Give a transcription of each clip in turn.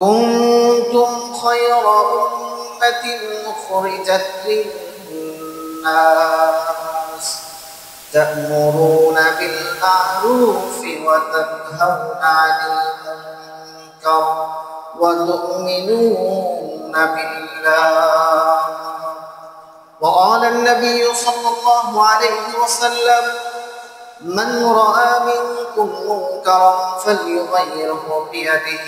كنتم خير أمة أخرجت للناس تأمرون بالمعروف وتنهون عن المنكر وتؤمنون بالله. وقال النبي صلى الله عليه وسلم: من رأى منكم منكرا فليغيره بيده،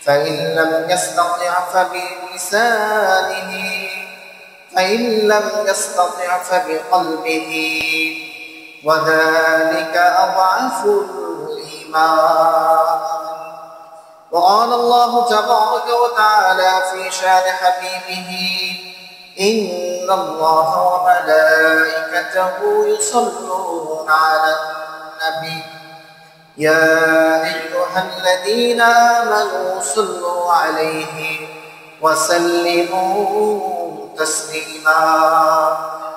فإن لم يستطع فبلسانه، فإن لم يستطع فبقلبه، وذلك أضعف الإيمان. وقال الله تبارك وتعالى في شان حبيبه: إن الله وملائكته يصلون على النبي يا أيها الذين آمنوا صلوا عليه وسلموا تسليما.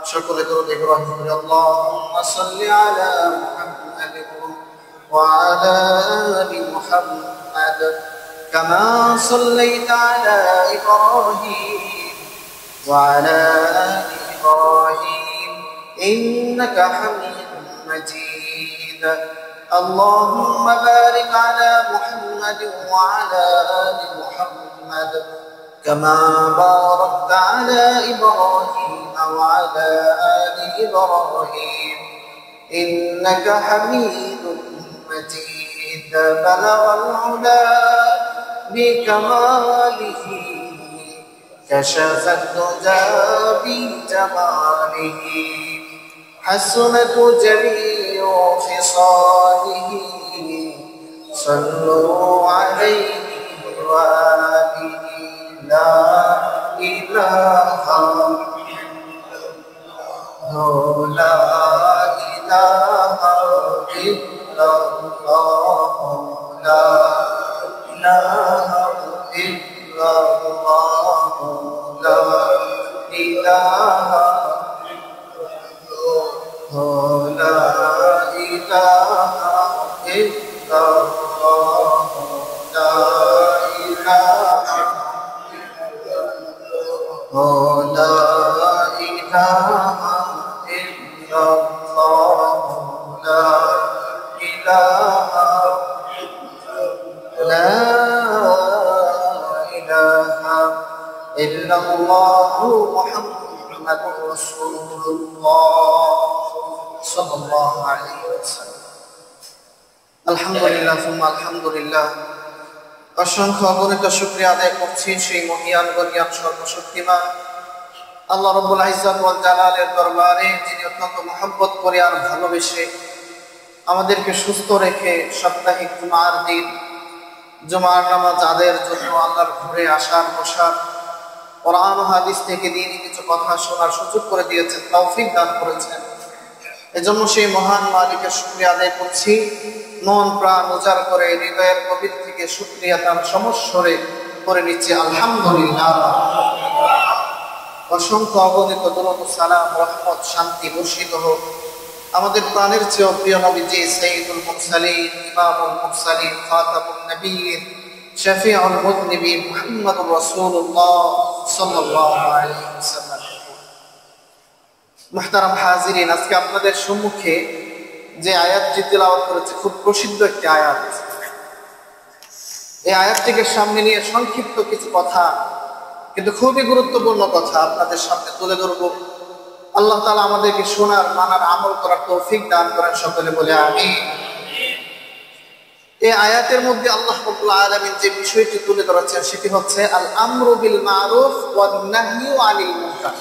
شكر درود إبراهيم. اللهم صل على محمد وعلى آل محمد كما صليت على إبراهيم وعلى آل إبراهيم إنك حميد مجيد. اللهم بارك على محمد وعلى آل محمد كما باركت على إبراهيم وعلى آل إبراهيم إنك حميد مجيد. بلغ العلا بكماله كشف الدجى بجماله حسنت جميع خصاله صلوا عليه وآله. لا إله لا إله إلا الله لا إله إلا الله لا إله لا إله إلا الله لا إله لا إله إلا الله لا إله لا إله إلا الله محمد رسول الله صلى الله عليه وسلم. আলহামদুলিল্লাহ সুম্মা আলহামদুলিল্লাহ। অসংখ্য অগণিত শুকরিয়া আদায় করছি সেই মহিয়ান গরিয়ান সর্বশক্তিমান আল্লাহ রাব্বুল ইজ্জত ওয়াল জালালের দরবারে, যিনি অত্যন্ত মহব্বত করে আর ভালোবেসে আমাদেরকে সুস্থ রেখে সাপ্তাহিক জুমার দিন জুমার নামাজ আদায়ের জন্য আল্লাহর ঘরে আসার বসার, কোরআন ও হাদিস থেকে দিনই কিছু কথা শোনার সুযোগ করে দিয়েছেন, তৌফিক দান করেছেন। এজন্য সেই মহান মালিকের শুকরিয়া আদায় করছি। মন প্রাণ উজাড় করে হৃদয়ের গভীর থেকে শুকরিয়া তার সমস্বরে করে নিচ্ছি আলহামদুলিল্লাহ। অসংখ্য অগণিত দরুদ ও সালাম, রহমত, শান্তি বর্ষিত হোক আমাদের প্রাণের চেয়েও প্রিয় নবীজি সাইয়্যিদুল মুরসালিন, ইমামুল মুরসালিন, খাতামুন নবিয়্যিন, শফিউল মুযনিবিন মুহাম্মদুর রাসূলুল্লাহ সাল্লাল্লাহু আলাইহি ওয়াসাল্লাম। মুহতারাম হাজিরিন, আজকে আপনাদের সম্মুখে যে আয়াতটি তিলাওয়াত করেছে খুব প্রসিদ্ধ একটি আয়াত। এই আয়াতটিকে সামনে নিয়ে সংক্ষিপ্ত কিছু কথা, কিন্তু খুবই গুরুত্বপূর্ণ কথা আপনাদের সামনে তুলে ধরব। আল্লাহ তাআলা আমাদেরকে শোনার, মানার, আমল করার তৌফিক দান করেন, সকলে বলে আমিন। এই আয়াতের মধ্যে আল্লাহ রাব্বুল আলামিন যে বিষয়টি তুলে ধরেছেন সেটি হচ্ছে আল আমরু বিল মারুফ ওয়ান নাহয়ু আনিল মুনকার।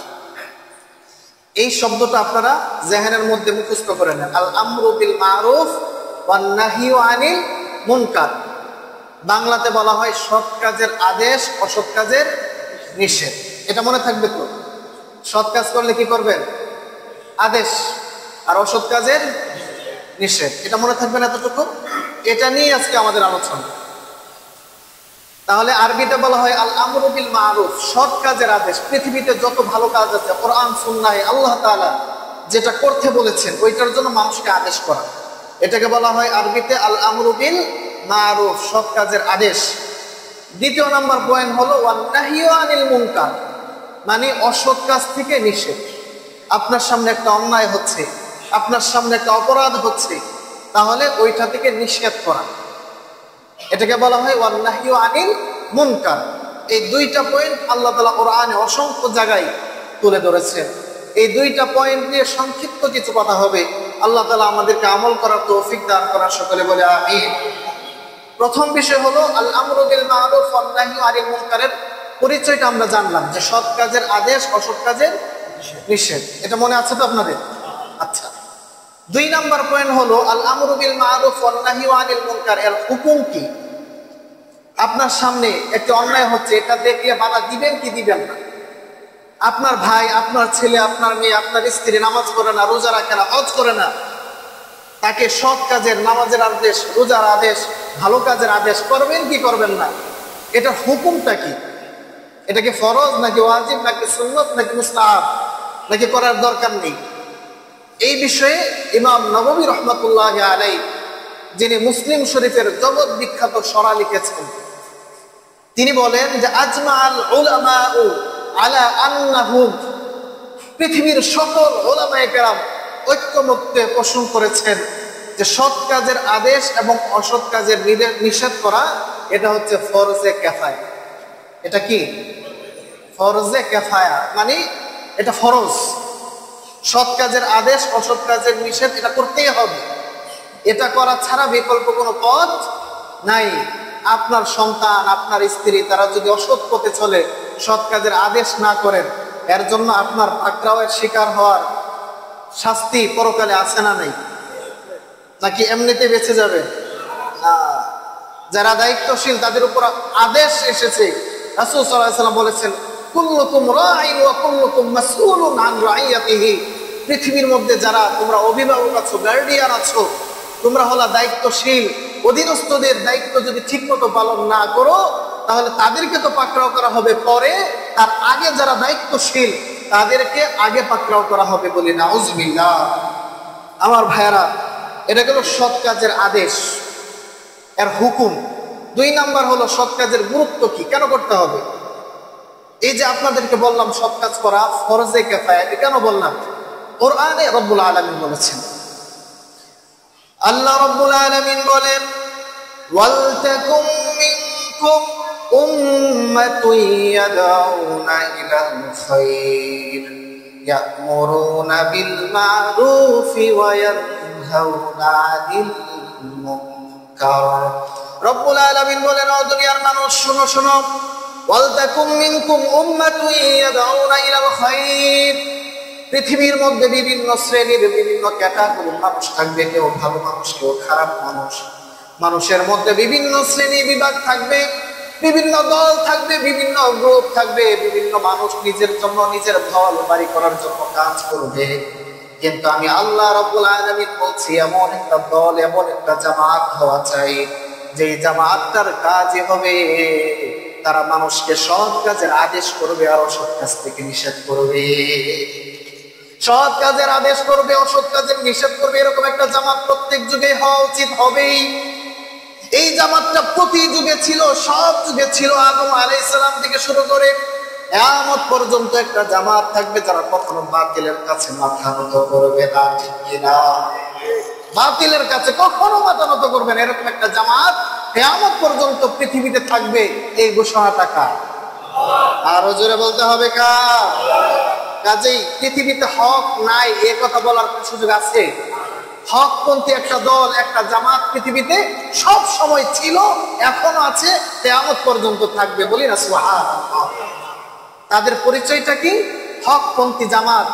এই শব্দটা আপনারা জেহেনের মধ্যে মুখস্থ করে নেন। আল আমরু বিল মারুফ ওয়ান নাহয়ু আনিল মুনকার। বাংলাতে বলা হয় সৎ কাজের আদেশ, অসৎ কাজের নিষেধ। এটা মনে থাকবে তো? সৎ কাজ করলে কি করবেন? আদেশ, আর অসৎ কাজের নিষেধ। এটা মনে থাকবেন এতটুকু? এটা নিয়ে আজকে আমাদের আলোচনা। তাহলে আরবিতে বলা হয় আল আমরু বিল মারুফ, সৎ কাজের আদেশ। পৃথিবীতে যত ভালো কাজ আছে কোরআন সুন্নাহে আল্লাহ তাআলা যেটা করতে বলেছেন ওইটার জন্য মানুষকে আদেশ করা, এটাকে বলা হয় আরবিতে আল আমরু বিল মারুফ, সৎ কাজের আদেশ। দ্বিতীয় নাম্বার পয়েন্ট হলো ওয়ান্নাহিয়ু আনিল মুনকার, মানে অসৎ কাজ থেকে নিষেধ। আপনার সামনে একটা অন্যায় হচ্ছে, আপনার সামনে একটা অপরাধ হচ্ছে, তাহলে ওইটা থেকে নিষেধ করা, এটাকে বলা হয় ওয়ান্নাহিয়ু আনিল মুনকার। এই দুইটা পয়েন্ট আল্লাহ তাআলা কোরআনে অসংখ্য জায়গায় তুলে ধরেছেন। এই দুইটা পয়েন্ট নিয়ে সংক্ষিপ্ত কিছু কথা হবে। আল্লাহ তাআলা আমাদেরকে আমল করার তৌফিক দান করার, সকলে বলে আমিন। প্রথম বিষয় হলো আল আমরু বিল মারুফ ওয়ান নাহয়ু আনিল মুনকারের পরিচয়টা আমরা জানলাম, যে সৎ কাজের আদেশ, অসৎ কাজের নিষেধ। এটা মনে আছে তো আপনাদের? আচ্ছা, দুই নাম্বার পয়েন্ট হলো আল আমরু বিল মারুফ ওয়ান নাহয়ু আনিল মুনকার, এর হুকুম কি? আপনার সামনে একটা অন্যায় হচ্ছে, এটা দেখলে বাধা দিবেন কি দিবেন না? আপনার ভাই, আপনার ছেলে, আপনার মেয়ে, আপনার স্ত্রী নামাজ পড়ে না, রোজা রাখে না, হজ করে না, তাকে সৎ কাজের, নামাজের আদেশ, রোজার আদেশ, ভালো কাজের আদেশ করবেন কি করবেন না? এটার হুকুমটা কি? এটা কি ফরজ নাকি ওয়াজিব নাকি সুন্নত নাকি মুস্তাহাব নাকি করার দরকার নেই? এই বিষয়ে ইমাম নববী রাহমাতুল্লাহি আলাইহি, যিনি মুসলিম শরীফের জগৎ বিখ্যাত সরা লিখেছেন, তিনি বলেন যে আজমাআল উলামাউ আলা আন্নাহু, পৃথিবীর সকল উলামায়ে কেরাম ঐক্যমত্যে পোষণ করেছেন যে সৎ কাজের আদেশ এবং অসৎ কাজের নিষেধ করা এটা হচ্ছে ফরজে কিফায়া। এটা কি? ফরজে কিফায়া, মানে এটা ফরজ। সৎ কাজের আদেশ, অসৎ কাজের নিষেধ এটা করতেই হবে। এটা করা ছাড়া বিকল্প কোনো পথ নাই। আপনার সন্তান, আপনার স্ত্রী, তারা যদি অসৎ পথে চলে, সৎ কাজের আদেশ না করেন, এর জন্য আপনার পাকড়াওয়ের শিকার হওয়ার শাস্তি পরকালে আছে না নাই? নাকি এমনিতে বেঁচে যাবে? যারা দায়িত্বশীল তাদের উপর আদেশ এসেছে। রাসূল সাল্লাল্লাহু আলাইহি ওয়াসাল্লাম বলেছেন, কুল্লুকুম রাঈন ওয়া কুল্লুকুম মাসউলুন আন রাইয়াতিহি, পৃথিবীর মধ্যে যারা তোমরা অভিভাবক আছো, গার্ডিয়ান আছো, তোমরা হলো দায়িত্বশীল। অধীনস্থদের দায়িত্ব যদি ঠিকমতো পালন না করো, তাহলে তাদেরকে তো পাকড়াও করা হবে পরে, তার আগে যারা দায়িত্বশীল তাদেরকে আগে পাকড়াও করা হবে। বলি নাউজুবিল্লাহ। আমার ভাইয়েরা, এটা গেল সৎ কাজের আদেশ, এর হুকুম। দুই নাম্বার হলো সৎ কাজের গুরুত্ব কি, কেন করতে হবে? এই যে আপনাদেরকে বললাম সৎ কাজ করা ফরজে কিফায়া, এটা কেন বললাম? কোরআনে রব্বুল আলামিন বলেছেন, আল্লাহ রব্বুল আলামিন বলেন, ওয়ালতাকুম মিনকুম উম্মাতুন ইয়াদউনা ইলাল খায়র ইয়া'মুরুনা বিল মা'রুফি ওয়া ইয়ানহাউনা আনিল মুনকার। রব্বুল আলামিন বলেন, ও দুনিয়ার মানুষ শোনো শোনো, ওয়ালতাকুম মিনকুম উম্মাতুন ইয়াদউনা ইলাল খায়র, পৃথিবীর মধ্যে বিভিন্ন শ্রেণীর, বিভিন্ন ক্যাটাগরির মানুষ থাকবে, কেউ ভালো মানুষ, কেউ খারাপ মানুষ। মানুষের মধ্যে বিভিন্ন শ্রেণী বিভাগ থাকবে, বিভিন্ন দল থাকবে, বিভিন্ন গ্রুপ থাকবে, বিভিন্ন মানুষ নিজের জন্য, নিজের ভালো বাড়ি করার জন্য কাজ করবে। কিন্তু আমি আল্লাহ রাব্বুল আলামিন বলছি, এমন একটা দল, এমন একটা জামাত হওয়া চাই, যে জামাতটার কাজই হবে তারা মানুষকে সৎ কাজের আদেশ করবে আর অসৎ কাজ থেকে নিষেধ করবে। সৎ কাজের আদেশ করবে, অসৎ কাজের নিষেধ করবে, এরকম একটা জামাত প্রত্যেক যুগে হওয়া উচিত, হবেই। এই জামাতটা প্রতি যুগে ছিল, সব যুগে ছিল। আদম আলাইহিস সালাম থেকে শুরু করে কিয়ামত পর্যন্ত একটা জামাত থাকবে যারা কখনো বাতিলের কাছে মাথা নত করবে না, ঠিক কিনা? বাতিলের কাছে কখনো মাথা নত করবে না, এরকম একটা জামাত কিয়ামত পর্যন্ত পৃথিবীতে থাকবে। এই ঘোষণাটা কার? আরো জোরে বলতে হবে কার? কাজেই পৃথিবীতে হক নাই এ কথা বলার সুযোগ আছে? হকপন্থী একটা দল, একটা জামাত পৃথিবীতে সব সময় ছিল, এখনো আছে, কিয়ামত পর্যন্ত থাকবে। বলি না সুবহানাল্লাহ। তাদের পরিচয়টা কি? হকপন্থী জামাত।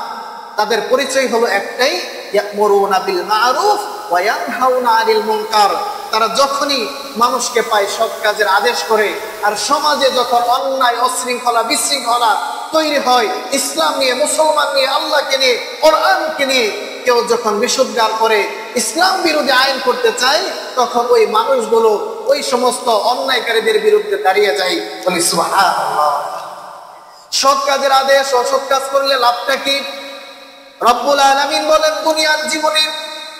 তাদের পরিচয় হলো একটাই, ইয়া'মুরুনা বিল মা'রুফ ওয়া ইয়ানহাউনা আনিল মুনকার। তারা যখনই মানুষকে পায় সৎ কাজের আদেশ করে, আর সমাজে যখন অন্যায়, অশৃঙ্খলা, বিশৃঙ্খলা তৈরি হয়, ইসলাম নিয়ে, মুসলমান নিয়ে, আল্লাহকে নিয়ে, কোরআনকে নিয়ে কেউ যখন বিশুদ্ধার করে, ইসলাম বিরোধী আইন করতে চায়, তখন ওই মানুষগুলো ওই সমস্ত অন্যায়কারীদের বিরুদ্ধে দাঁড়িয়ে যায়। বলি সুবহানাল্লাহ। সৎ কাজের আদেশ, অসৎ কাজ করলে লাভটা কি? রব্বুল আলামিন বলেন, দুনিয়ার জীবনে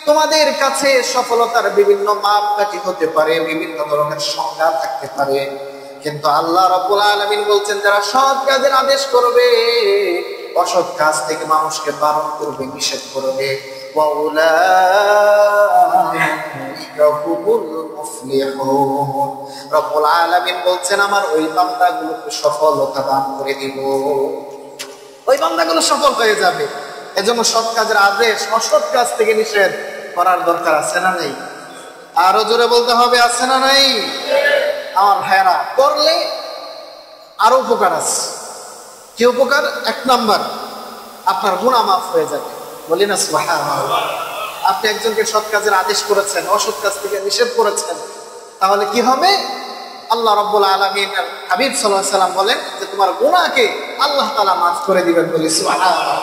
তোমাদের কাছে সফলতার বিভিন্ন মাপকাঠি হতে পারে, বিভিন্ন ধরনের সংজ্ঞা থাকতে পারে। কিন্তু আল্লাহ রাব্বুল আলামিন বলছেন যারা সৎ কাজের আদেশ করবে, অসৎ কাজ থেকে মানুষকে বারণ করবে, নিষেধ করবে, রব্বুল আলামিন বলছেন আমার ওই বান্দাগুলোকে সফলতা দান করে দিব, ওই বান্দাগুলো সফল হয়ে যাবে। এজন্য সৎ কাজের আদেশ, অসৎ কাজ থেকে নিষেধ করার দরকার আছে না নেই? আরো জোরে বলতে হবে, আছে না নাই? আমার ভাইরা, করলে আরো উপকার আছে। কি উপকার? এক নাম্বার, আপনার গুনাহ মাফ হয়ে যাবে। বলি না সুবহানাল্লাহ। আপনি একজনকে সৎ কাজের আদেশ করেছেন, অসৎ কাজ থেকে নিষেধ করেছেন, তাহলে কি হবে? আল্লাহ রাব্বুল আলামিন হাবিব সাল্লাল্লাহু আলাইহি সাল্লাম বলেন যে তোমার গুনাহকে আল্লাহ তাআলা মাফ করে দিবেন। বলি সুবহানাল্লাহ।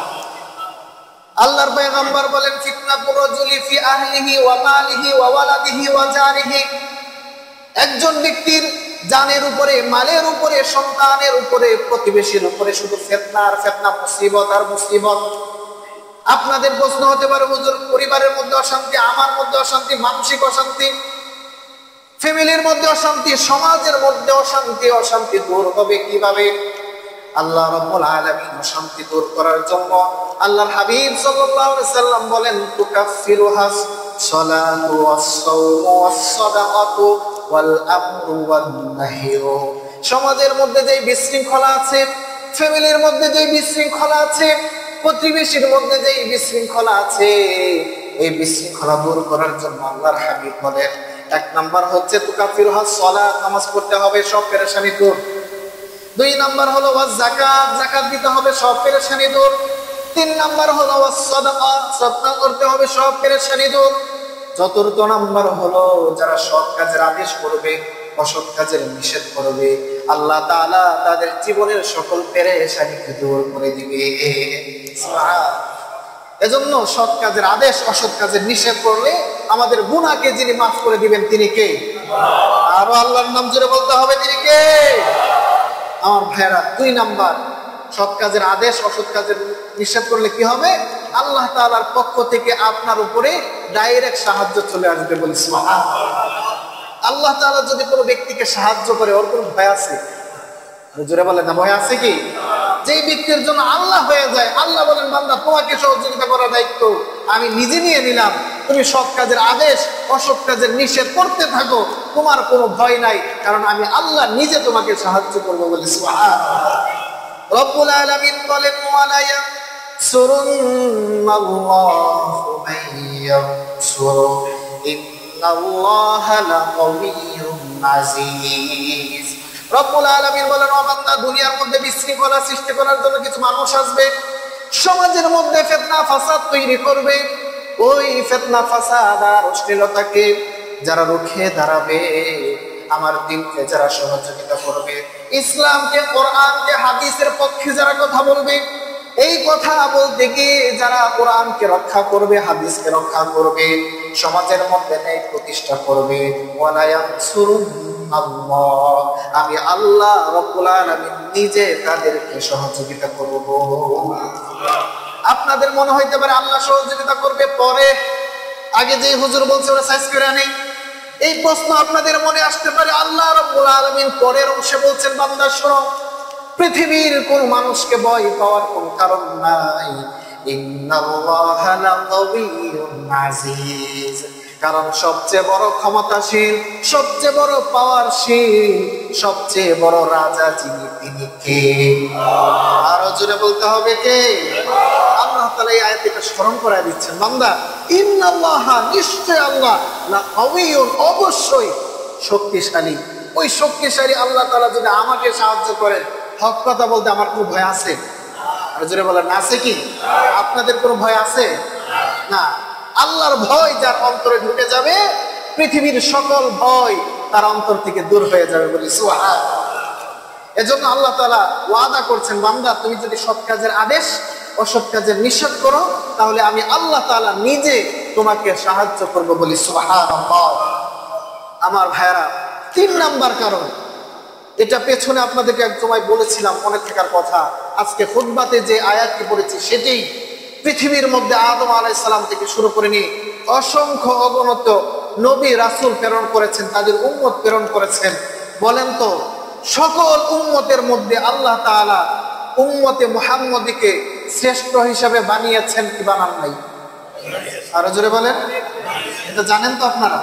আল্লাহর পয়গম্বর বলেন ফিতনাতুর রাজুলি ফি আহলিহি ওয়া মালিহি ওয়া ওয়ালাদিহি ওয়া জারিহি, একজন ব্যক্তির জানের উপরে, মালের উপরে, সন্তানের উপরে, প্রতিবেশীর উপরে শুধু ফিতনা আর ফিতনা, মুসিবত আর মুসিবত। আপনাদের প্রশ্ন হতে পারে হুজুর, পরিবারের মধ্যে অশান্তি, আমার মধ্যে অশান্তি, মানসিক অশান্তি, ফ্যামিলির মধ্যে অশান্তি, সমাজের মধ্যে অশান্তি, অশান্তি দূর হবে কিভাবে? আল্লাহ রাব্বুল আলামিন অশান্তি দূর করার জন্য আল্লাহর হাবিব সাল্লাল্লাহু আলাইহি সাল্লাম বলেন তুকাফিরুহাস সালাতু ওয়াস-সাওমু ওয়াস-সাদাকাতু ওয়াল আমরু ওয়ান-নাহয়ু। সমাজের মধ্যে যে বিশৃঙ্খলা আছে, ফ্যামিলির মধ্যে যে বিশৃঙ্খলা আছে, প্রতিবেশীর মধ্যে যে বিশৃঙ্খলা আছে, এই বিশৃঙ্খলা দূর করার জন্য আল্লাহর হাবিব বলেন এক নাম্বার হচ্ছে তুকাফিরুহাস সালাত, নামাজ পড়তে হবে, সব পেরেশানি দূর। দুই নাম্বার হলো ওয়াজ যাকাত, যাকাত দিতে হবে, সব পেরেশানি দূর। তিন নাম্বার হলো ওয়াস সাদাকা, সাদকা করতে হবে, সব পেরেশানি দূর। চতুর্থ নাম্বার হলো যারা সৎ কাজের আদেশ করবে, অসৎ কাজের নিষেধ করবে, আল্লাহ তাআলা তাদের জীবনের সকল পেরেশানিকে দূর করে দিবে। এজন্য সৎ কাজের আদেশ, অসৎ কাজের নিষেধ করলে আমাদের গুনাহকে যিনি মাফ করে দিবেন তিনি কে? আরো আল্লাহর নাম জুড়ে বলতে হবে, তিনি কে? আমার ভাইরা, দুই নাম্বার, সৎ কাজের আদেশ, অসৎ কাজের নিষেধ করলে কি হবে? আল্লাহ তাআলার পক্ষ থেকে আপনার উপরে ডাইরেক্ট সাহায্য চলে আসবে। বলি সুবহানাল্লাহ। আল্লাহ তাআলা যদি কোনো ব্যক্তিকে সাহায্য করে, ওর কোনো ভয় আছে? জোরে বলেন না, ভয় আছে কি? যেই ব্যক্তির জন্য আল্লাহ হয়ে যায়, আল্লাহ বলেন বান্দা তোমাকে সহযোগিতা করার দায়িত্ব আমি নিজে নিয়ে নিলাম, তুমি সৎ কাজের আদেশ, অসৎ কাজের নিষেধ করতে থাকো, তোমার কোনো ভয় নাই, কারণ আমি আল্লাহ নিজে তোমাকে সাহায্য করবো। বলি সুবহানাল্লাহ। রব্বুল আলামিন বলেন ওয়ালা ইয়ানসুরুল্লাহু মান ইয়ানসুরু ইন্নাল্লাহা লাকাওয়িয়্যুন আযীজ। রব্বুল আলামিন বলেন ও বান্দা, দুনিয়ার মধ্যে বিশৃঙ্খলা সৃষ্টি করার জন্য কিছু মানুষ আসবে, সমাজের মধ্যে ফিতনা ফাসাদ তৈরি করবে। ওই ফিতনা ফাসাদ আর অশ্লীলতাকে যারা রুখে দাঁড়াবে, আমার দিনকে যারা সহযোগিতা করবে, ইসলামকে, কোরআনকে, হাদিসের পক্ষে যারা কথা বলবে, এই কথা বলতে গিয়ে যারা কোরআনকে রক্ষা করবে, হাদিসকে রক্ষা করবে, সমাজের মধ্যে ন্যায় প্রতিষ্ঠা করবে, ওয়ালা ইয়ানসুরুল্লাহ, আমি আল্লাহ রাব্বুল আলামিন নিজে তাদেরকে সহযোগিতা করব। আপনাদের মনে হইতে পারে আল্লাহ সহযোগিতা করবে পরে, আগে যে হুজুর বলছে ওরা সাইজ করে নেই, এই প্রশ্ন আপনাদের মনে আসতে পারে। আল্লাহ রাব্বুল আলামিন পরের অংশে বলছেন বান্দা শোনো, পৃথিবীর কোন মানুষকে ভয় পাওয়ার কোন কারণ নাই, ইন্নাল্লাহা লাকাওয়িয়্যুন আযীজ, কারণ সবচেয়ে বড় ক্ষমতাশীল, সবচেয়ে বড় পাওয়ারশীল, সবচেয়ে বড় রাজা যিনি তিনি কে? আরো জোরে বলতে হবে কে? আল্লাহ তাআলা এই আয়াতটা স্মরণ করায় দিচ্ছেন বান্দা, ইন্নাল্লাহা, নিশ্চয় আল্লাহ, লাকাওয়িয়্যুন, অবশ্যই শক্তিশালী। ওই শক্তিশালী আল্লাহ তাআলা যদি আমাকে সাহায্য করেন, হক কথা বলতে আমার কোনো ভয় আছে? আর জোরে বলেন না, আছে কি? আপনাদের কোনো ভয় আছে? না। আল্লাহর ভয় যার অন্তরে ঢুকে যাবে, পৃথিবীর সকল ভয় তার অন্তর থেকে দূর হয়ে যাবে। বলি সুবহানাল্লাহ। এজন্য আল্লাহ তাআলা ওয়াদা করছেন বান্দা তুমি যদি সৎ কাজের আদেশ, অসৎ কাজের নিষেধ করো, তাহলে আমি আল্লাহ তাআলা নিজে তোমাকে সাহায্য করব। বলি সুবহানাল্লাহ। আমার ভাইরা, তিন নাম্বার কারণ, এটা পেছনে আপনাদেরকে এক সময় বলেছিলাম, মনে থাকার কথা, আজকে খুতবাতে যে আয়াতটি পড়েছি সেটাই। পৃথিবীর মধ্যে আদম আলাইহিস সালাম থেকে শুরু করে নিয়ে অসংখ্য অগণিত নবী রাসূল প্রেরণ করেছেন, তাদের উম্মত প্রেরণ করেছেন। বলেন তো সকল উম্মতের মধ্যে আল্লাহ তাআলা উম্মতে মুহাম্মদীকে শ্রেষ্ঠ হিসাবে বানিয়েছেন কি বানান নাই? আরো জোরে বলেন। এটা জানেন তো আপনারা,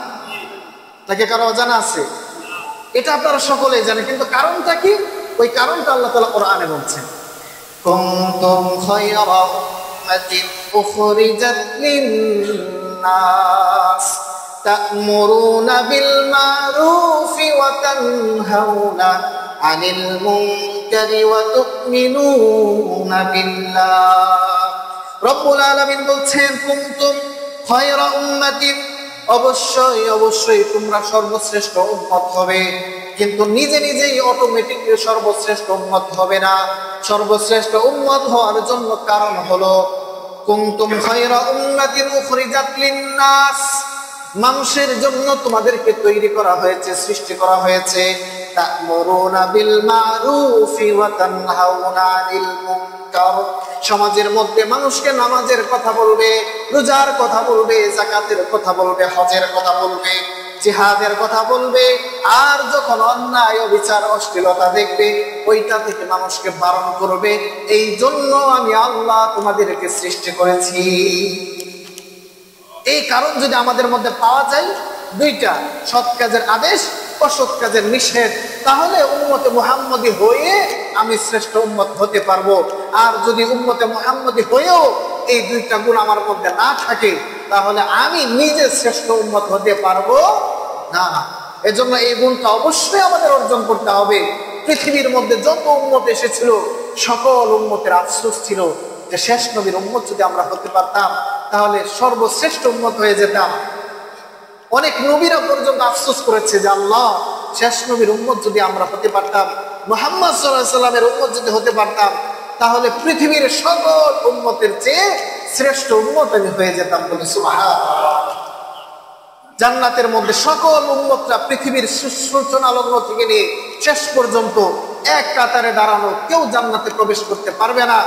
নাকি কারো অজানা আছে? এটা আপনারা সকলেই জানেন, কিন্তু কারণটা কি? ওই কারণটা আল্লাহ তাআলা কোরআনে বলছেন, কুনতুম খায়রা উম্মাতিন উখরিজাত লিন-নাস তা'মুরুনা বিল মা'রুফি ওয়া তানহাউনা আনিল মুনকারি ওয়া তু'মিনুনা বিল্লাহ। রব্বুল আলামিন বলছেন, কুনতুম খায়রা উম্মাতিন, অবশ্যই অবশ্যই তোমরা সর্বশ্রেষ্ঠ উম্মত হবে, কিন্তু নিজে নিজেই অটোমেটিকলি সর্বশ্রেষ্ঠ উম্মত হবে না। সর্বশ্রেষ্ঠ উম্মত হওয়ার জন্য কারণ হলো কুনতুম খায়রা উম্মাতিন উখরিজাত লিন-নাস, মানুষের জন্য তোমাদেরকে তৈরি করা হয়েছে, সৃষ্টি করা হয়েছে। তা'মুরুনা বিল মা'রুফি ওয়া তানহাউনা আনিল মুনকার, সমাজের মধ্যে মানুষকে নামাজের কথা বলবে, রোজার কথা বলবে, যাকাতের কথা বলবে, হজের কথা বলবে, জিহাদের কথা বলবে, আর যখন অন্যায় অবিচার অশ্লীলতা দেখবে ওইটা থেকে মানুষকে বারণ করবে। এই জন্য আমি আল্লাহ তোমাদেরকে সৃষ্টি করেছি। এই কারণ যদি আমাদের মধ্যে পাওয়া যায়, দুইটা, সৎ কাজের আদেশ, অসৎ কাজের নিষেধ, তাহলে উম্মতে মুহাম্মদী হয়ে আমি শ্রেষ্ঠ উম্মত হতে পারবো। আর যদি উম্মতে মুহাম্মদী হয়েও এই দুইটা গুণ আমার মধ্যে না থাকে, তাহলে আমি নিজে শ্রেষ্ঠ উম্মত হতে পারবো না। এজন্য এই গুণটা অবশ্যই আমাদের অর্জন করতে হবে। পৃথিবীর মধ্যে যত উম্মত এসেছিল, সকল উম্মতের আফসোস ছিল যে শেষ নবীর উম্মত যদি আমরা হতে পারতাম তাহলে সর্বশ্রেষ্ঠ উম্মত হয়ে যেতাম। অনেক নবীরা পর্যন্ত আফসোস করেছে যে আল্লাহ, শেষ নবীর উম্মত যদি আমরা হতে পারতাম, মুহাম্মদ সাল্লাল্লাহু আলাইহি সাল্লামের উম্মত যদি হতে পারতাম, তাহলে পৃথিবীর সকল উম্মতের চেয়ে শ্রেষ্ঠ উম্মত আমি হয়ে যেতাম। বলে সুবহানাল্লাহ। জান্নাতের মধ্যে সকল উম্মতরা পৃথিবীর সূচনা লগ্ন থেকে নিয়ে শেষ পর্যন্ত এক কাতারে দাঁড়ানো, কেউ জান্নাতে প্রবেশ করতে পারবে না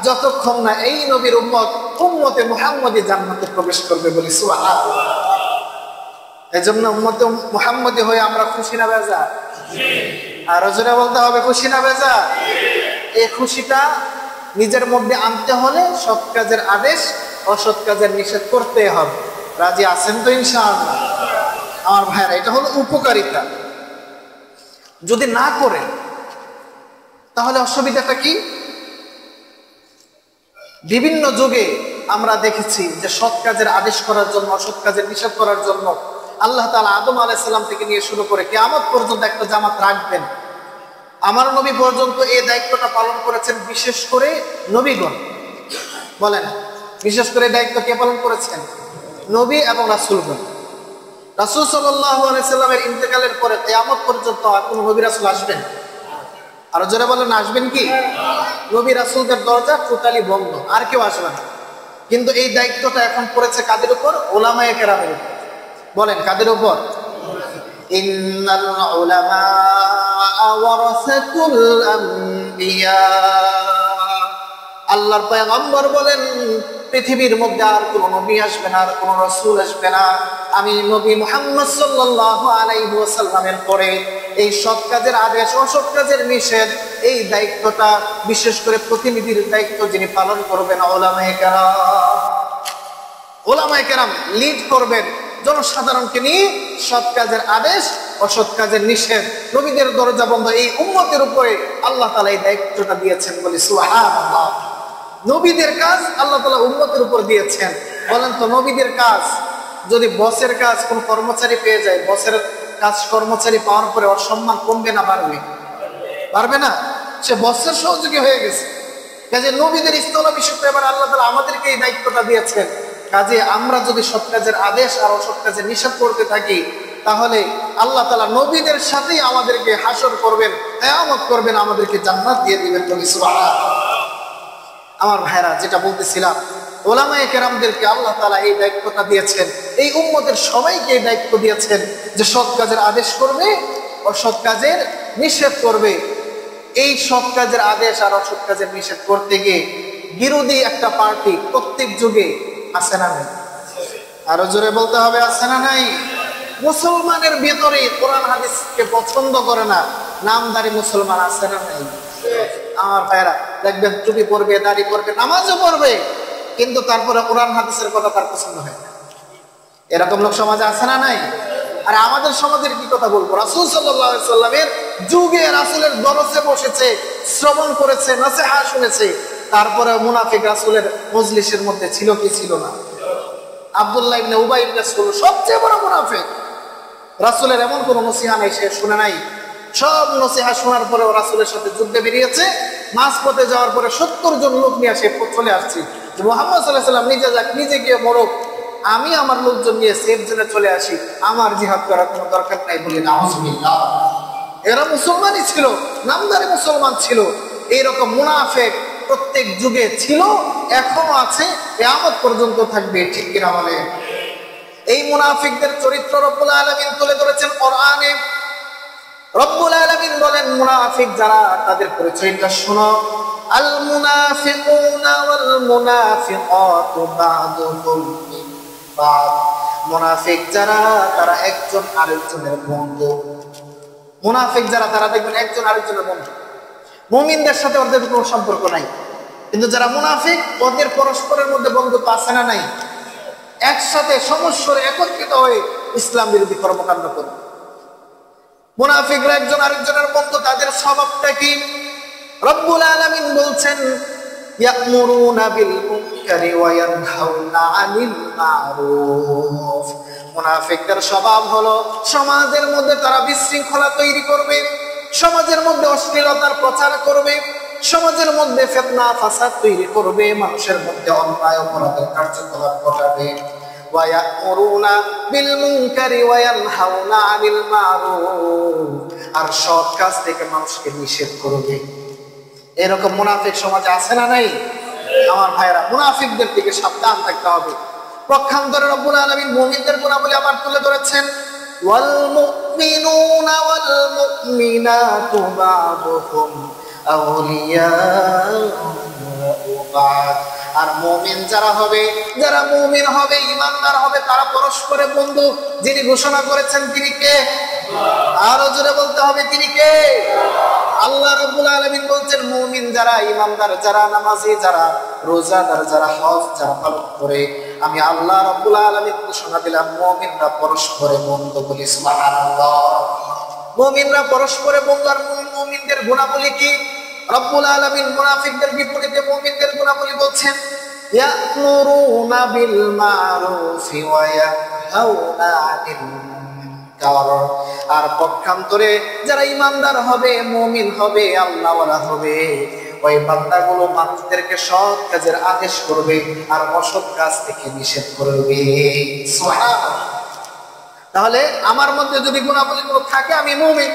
যতক্ষণ না এই নবীর উম্মত উম্মতে মুহাম্মদী জান্নাতে প্রবেশ করবে। বলি সুবহানাল্লাহ। এজন্য উম্মতে মুহাম্মদী হয়ে আমরা খুশি না বেজা? আর জোরে বলতে হবে, খুশি না বেজা? এই খুশিটা নিজের মধ্যে আনতে হলে সৎ কাজের আদেশ, অসৎ কাজের নিষেধ করতে হবে। রাজি আছেন তো ইনশাআল্লাহ? আমার ভাইরা, এটা হলো উপকারিতা। যদি না করে তাহলে অসুবিধাটা কি? বিভিন্ন যুগে আমরা দেখেছি যে সৎ কাজের আদেশ করার জন্য, অসৎ কাজের নিষেধ করার জন্য আল্লাহ তাআলা আদম আলাইহিস সালাম থেকে নিয়ে শুরু করে কিয়ামত পর্যন্ত একটা জামাত রাখবেন। আমার নবী পর্যন্ত এই দায়িত্বটা পালন করেছেন, বিশেষ করে নবীগণ। বলেন, বিশেষ করে দায়িত্ব কে পালন করেছেন? নবী এবং রাসূলগণ। রাসূল সাল্লাল্লাহু আলাইহি সাল্লামের ইন্তেকালের পরে কিয়ামত পর্যন্ত আর কোন নবী রাসূল আসবেন? আর জোরে বলেন, আসবেন কি? নবী রাসূলদের দরজা টোটালি বন্ধ, আর কেউ আসবে না। কিন্তু এই দায়িত্বটা এখন পড়েছে কাদের উপর? উলামায়ে কেরামের উপর। বলেন, কাদের উপর? ইন্নাল উলামা ওয়ারাসাতুল আম্বিয়া। আল্লাহর পয়গম্বর বলেন, পৃথিবীর মধ্যে আর কোন নবী আসবে না, আর কোন রাসূল আসবে না। আমি নবী মুহাম্মদ সাল্লাল্লাহু আলাইহি ওয়াসাল্লামের পরে এই সৎ কাজের আদেশ, অসৎ কাজের নিষেধ, এই দায়িত্বটা বিশেষ করে প্রতিনিধির দায়িত্ব যিনি পালন করবেন উলামায়ে কেরাম। উলামায়ে কেরাম লিড করবেন জনসাধারণকে নিয়ে সৎ কাজের আদেশ, অসৎ কাজের নিষেধ। নবীদের দরজা বন্ধ, এই উম্মতের উপরে আল্লাহ তাআলা এই দায়িত্বটা দিয়েছেন। বলি সুবহানাল্লাহ। নবীদের কাজ আল্লাহ তাআলা উম্মতের উপর দিয়েছেন। বলেন তো, নবীদের কাজ যদি বসের কাজ কোন কর্মচারী পেয়ে যায়, বসের কাজ কর্মচারী পাওয়ার পরে ওর সম্মান কমবে না বাড়বে? পারবে না। সে বসের সহযোগী হয়ে গেছে। কাজে নবীদের স্থলাভিষিক্ত এবার আল্লাহ তাআলা আমাদেরকে এই দায়িত্বটা দিয়েছেন। কাজে আমরা যদি সৎ কাজের আদেশ আর অসৎ কাজের নিষেধ করতে থাকি, তাহলে আল্লাহ তাআলা নবীদের সাথেই আমাদেরকে হাসর করবেন, কিয়ামত করবেন, আমাদেরকে জান্নাত দিয়ে দিবেন। বলি সুবহানাল্লাহ। আমার ভাইরা, যেটা বলতেছিলাম, উলামায়ে কেরামদেরকে আল্লাহ তাআলা এই দায়িত্বটা দিয়েছেন, এই উম্মতের সবাইকে এই দায়িত্ব দিয়েছেন যে সৎ কাজের আদেশ করবে, অসৎ কাজের নিষেধ করবে। এই সৎ কাজের আদেশ আর অসৎ কাজের নিষেধ করতে গিয়ে বিরোধী একটা পার্টি প্রত্যেক যুগে আছে না নাই? আরো জোরে বলতে হবে, আছে না নাই? মুসলমানের ভেতরে কোরআন হাদিসকে পছন্দ করে না, নামদারি মুসলমান আছে না নাই? আমার ভাইরা দেখবেন টুপি পরবে, দাড়ি পরবে, নামাজও পড়বে, কিন্তু তারপরে কোরআন হাদিসের কথা তার পছন্দ হয় না। এরকম লোক সমাজে আছে না নাই? আর আমাদের সমাজের কি কথা বলবো, রাসূল সাল্লাল্লাহু আলাইহি সাল্লামের যুগে রাসূলের দরসে বসেছে, শ্রবণ করেছে, নসিহত শুনেছে, তারপরে মুনাফিক রাসূলের মজলিসের মধ্যে ছিল কি ছিল না? আব্দুল্লাহ ইবনে উবাই ইবনে সালুল সবচেয়ে বড় মুনাফিক। রাসূলের এমন কোন নসিহত নাই সে শুনে নাই। সব নসিহত শোনার পরেও রাসূলের সাথে যুদ্ধে বেরিয়েছে। মাঝপথে যাওয়ার পরে 70 জন লোক নিয়ে সে চলে আসছে যে মুহাম্মদ সাল্লাল্লাহু আলাইহি সাল্লাম নিজে যাক, নিজে গিয়ে মরক, আমি আমার লোকজন নিয়ে সেফ জোনে চলে আসি, আমার জিহাদ করার কোনো দরকার নাই বলে নাউজুবিল্লাহ। এরা মুসলমানই ছিল, নামদারি মুসলমান ছিল। এইরকম মুনাফিক প্রত্যেক যুগে ছিল, এখনো আছে, কিয়ামত পর্যন্ত থাকবে। ঠিক কিনা বলেন? এই মুনাফিকদের চরিত্র রব্বুল আলামিন তুলে ধরেছেন কোরআনে। রব্বুল আলামিন বলেন মুনাফিক যারা, তাদের পরিচয়টা শোনো। আল মুনাফিকুনা ওয়াল মুনাফিকাতু বা'দুহুম মিন বা'দ। মুনাফিক যারা, তারা একজন আরেকজনের বন্ধু। মুনাফিক যারা, তারা দেখবেন একজন আরেকজনের বন্ধু। মুমিনদের সাথে ওদের কোনো সম্পর্ক নাই, কিন্তু যারা মুনাফিক ওদের পরস্পরের মধ্যে বন্ধুত্ব আছে না নাই? একসাথে সমস্যারে একত্রিত হয়ে ইসলাম বিরোধী কর্মকাণ্ড করে। মুনাফিকরা একজন আরেকজনের বন্ধু। তাদের স্বভাবটা কি? রব্বুল আলামিন বলছেন ইয়া'মুরুনা বিল মুনকারি ওয়া ইয়ানহাউনা আনিল মা'রুফ। মুনাফিকদের স্বভাব হলো সমাজের মধ্যে তারা বিশৃঙ্খলা তৈরি করবে, সমাজের মধ্যে অশ্লীলতার প্রচার করবে, সমাজের মধ্যে ফিতনা ফাসাদ তৈরি করবে, মানুষের মধ্যে অন্যায় অপরাধের কার্যকলাপ ঘটাবে। ওয়া ইয়া'মুরুনা বিল মুনকারি ওয়া ইয়ানহাউনা আনিল মা'রুফ। আর সৎ কাজ থেকে মানুষকে নিষেধ করবে। এরকম মুনাফিক সমাজে আছে না নাই? আমার ভাইরা, মুনাফিকদের থেকে সাবধান থাকতে হবে। পক্ষান্তরে রব্বুল আলামিন মুমিনদের গুণাবলী আবার তুলে ধরেছেন। ওয়াল মুমিনুনা ওয়াল মুমিনাতু বা'দুহুম আউলিয়াউ বা'দ। আর মুমিন যারা হবে, যারা মুমিন হবে, ঈমানদার হবে, তারা পরস্পরের বন্ধু। যিনি ঘোষণা করেছেন তিনি কে? আরো জোরে বলতে হবে, তিনি কে? আল্লাহ রাব্বুল আলামিন বলছেন মুমিন যারা, ঈমানদার যারা, নামাজি যারা, রোজাদার যারা, হজ যারা পালন করে, আমি আল্লাহ রাব্বুল আলামিন ঘোষণা দিলাম মুমিনরা পরস্পরের বন্ধু। বলি সুবহানাল্লাহ। মুমিনরা পরস্পরের বন্ধু। আর মুমিনদের গুণাবলী কি? রব্বুল আলামিন মুনাফিকদের বিপরীতে মুমিনদের গুণাবলী বলছেন ইয়া'মুরুনা বিল মা'রুফি ওয়া ইয়ানহাউনা আনিল মুনকার। আর পক্ষান্তরে যারা ঈমানদার হবে, মুমিন হবে, আল্লাহওয়ালা হবে, ওই বান্দাগুলো মানুষদেরকে সৎ কাজের আদেশ করবে আর অসৎ কাজ থেকে নিষেধ করবে। সুবহানাল্লাহ। তাহলে আমার মধ্যে যদি গুণাবলীগুলো থাকে আমি মুমিন,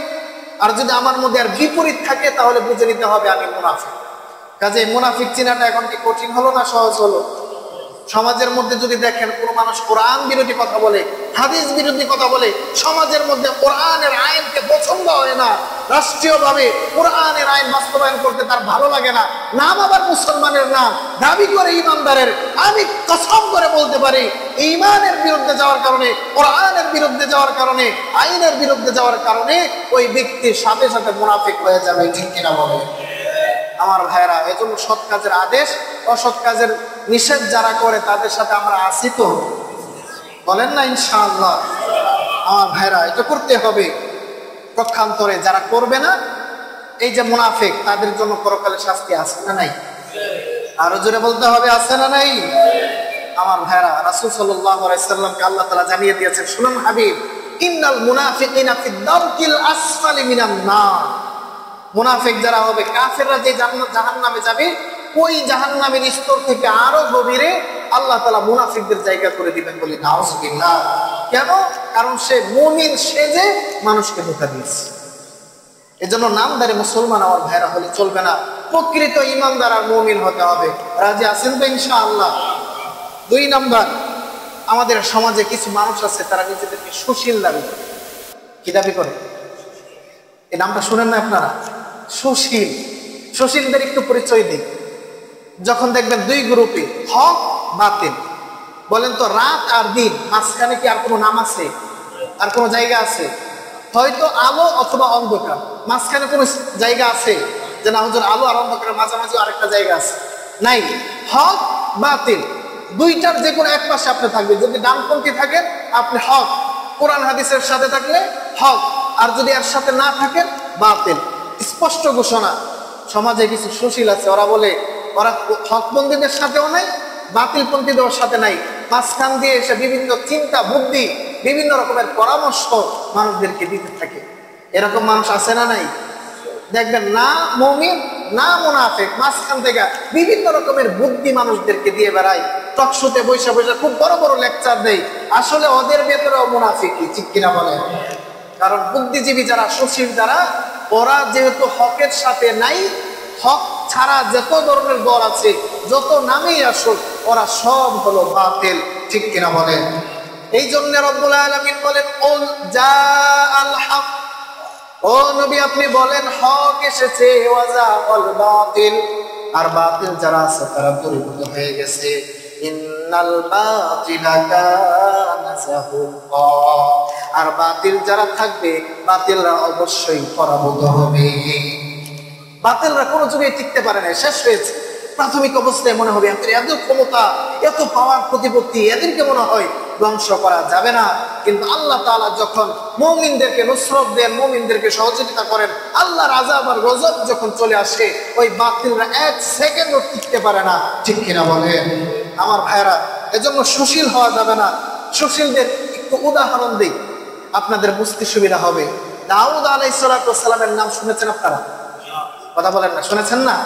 আর যদি আমার মধ্যে আর বিপরীত থাকে তাহলে বুঝে নিতে হবে আমি মুনাফিক। কাজে মুনাফিক চিনাটা এখন কি কঠিন হলো না সহজ হলো? সমাজের মধ্যে যদি দেখেন কোন মানুষ কোরআন বিরোধী কথা বলে, হাদিস বিরোধী কথা বলে, সমাজের মধ্যে কোরআনের আইনকে পছন্দ হয় না, রাষ্ট্রীয়ভাবে কোরআনের আইন বাস্তবায়ন করতে তার ভালো লাগে না, নাম আবার মুসলমানের নাম, দাবি করে ঈমানদারের, আমি কসম করে বলতে পারি ঈমানের বিরুদ্ধে যাওয়ার কারণে, কোরআনের বিরুদ্ধে যাওয়ার কারণে, আইনের বিরুদ্ধে যাওয়ার কারণে ওই ব্যক্তির সাথে সাথে মুনাফিক হয়ে যাবে। ঠিক কিনা বলে? আমার ভাইরা, এজন্য সৎ কাজের আদেশ, অসৎ কাজের নিষেধ যারা করে তাদের সাথে আমরা আছি তো? বলেন না ইনশাআল্লাহ? আমার ভাইরা, এটা করতে হবে। পক্ষান্তরে যারা করবে না, এই যে মুনাফিক, তাদের জন্য পরকালে শাস্তি আছে না নাই? আরো জোরে বলতে হবে, আছে না নাই? আমার ভাইরা, রাসূল সাল্লাল্লাহু আলাইহি সাল্লামকে আল্লাহ তাআলা জানিয়ে দিয়েছেন, শুনুন হাবিব, ইন্নাল মুনাফিকিনা ফিদ দারকিল আসফালি মিনান নার। মুনাফিক যারা হবে, কাফেররা যে জাহান্নামে যাবে, ওই জাহান্নামের স্তর থেকে আরো গভীরে আল্লাহ তাআলা মুনাফিকদের জায়গা করে দিবেন। বলি নাউজুবিল্লাহ। কেন? কারণ সে মুমিন সেজে মানুষকে ধোঁকা দিয়েছে। এজন্য নামদারি মুসলমান আমার ভাইরা হলে চলবে না, প্রকৃত ঈমানদার আর মুমিন হতে হবে। রাজি আছেন তো ইনশাআল্লাহ? 2 নাম্বার, আমাদের সমাজে কিছু মানুষ আছে তারা নিজেদেরকে সুশীল দাবি করে। কি দাবি করে? এই নামটা শুনেন না আপনারা? সুশীল। সুশীলদের একটু পরিচয় দিই। যখন দেখবেন 2 গ্রুপে, হক বাতিল, বলেন তো রাত আর দিন, মাঝখানে কি আর কোনো নাম আছে? আর কোনো জায়গা আছে? হয়তো আলো অথবা অন্ধকার, মাঝখানে কোনো জায়গা আছে যে না হুজুর আলো আর অন্ধকারের মাঝামাঝি আরেকটা জায়গা আছে? নাই। হক বাতিল দুইটার যে কোনো এক পাশে আপনি থাকবেন। যদি ডানপন্থী থাকেন আপনি হক, কোরআন হাদিসের সাথে থাকলে হক, আর যদি এর সাথে না থাকেন বাতিল। স্পষ্ট ঘোষণা। সমাজে কিছু সুশীল আছে, ওরা বলে ওরা হকপন্থীদের সাথেও নাই, বাতিলপন্থীদের সাথে নাই, মাঝখান দিয়ে এসে বিভিন্ন চিন্তা বুদ্ধি, বিভিন্ন রকমের পরামর্শ মানুষদেরকে দিতে থাকে। এরকম মানুষ আছে না নাই? দেখবেন না মুমিন না মুনাফিক, মাঝখান থেকে বিভিন্ন রকমের বুদ্ধি মানুষদেরকে দিয়ে বেড়ায়, টকশোতে বৈশা বৈশা খুব বড় বড় লেকচার দেয়। আসলে ওদের ভেতরেও মুনাফিকই, ঠিক কিনা বলেন? কারণ বুদ্ধিজীবী যারা, সুশীল যারা, ওরা যেহেতু হকের সাথে নাই, হক ছাড়া যত ধরনের দল আছে, যত নামেই আসুক, ওরা সব হলো বাতিল, ঠিক কিনা বলেন? এই জন্য রব্বুল আলামিন বলেন কুল জাআল হক, ও নবী আপনি বলেন হক এসেছে, ওয়াজাআল বাতিল, আর বাতিল যারা আছে তারা পরিপূর্ণ হয়ে গেছে। ইন্নাল বাতিলা কানা যাহুকা, আর বাতিল যারা থাকবে বাতিলরা অবশ্যই পরাভূত হবে। বাতিলরা কোনো যুগে টিকতে পারে না, শেষ হয়েছে। প্রাথমিক অবস্থায় মনে হবে এত ক্ষমতা, এত পাওয়ার প্রতিপত্তি, এদেরকে মনে হয় ধ্বংস করা যাবে না। কিন্তু আল্লাহ তাআলা যখন মুমিনদেরকে নুসরত দেন, মুমিনদেরকে সহযোগিতা করেন, আল্লাহর আযাব আর গজব যখন চলে আসে, ওই বাতিলরা এক সেকেন্ডও টিকতে পারে না, ঠিক কিনা বলেন? আমার ভাইরা, এজন্য সুশীল হওয়া যাবে না। সুশীলদের একটু উদাহরণ দিই, আপনাদের বুঝতে সুবিধা হবে। দাউদ আলাইহিস সালামের নাম শুনেছেন আপনারা? কথা বলেন না, শুনেছেন না?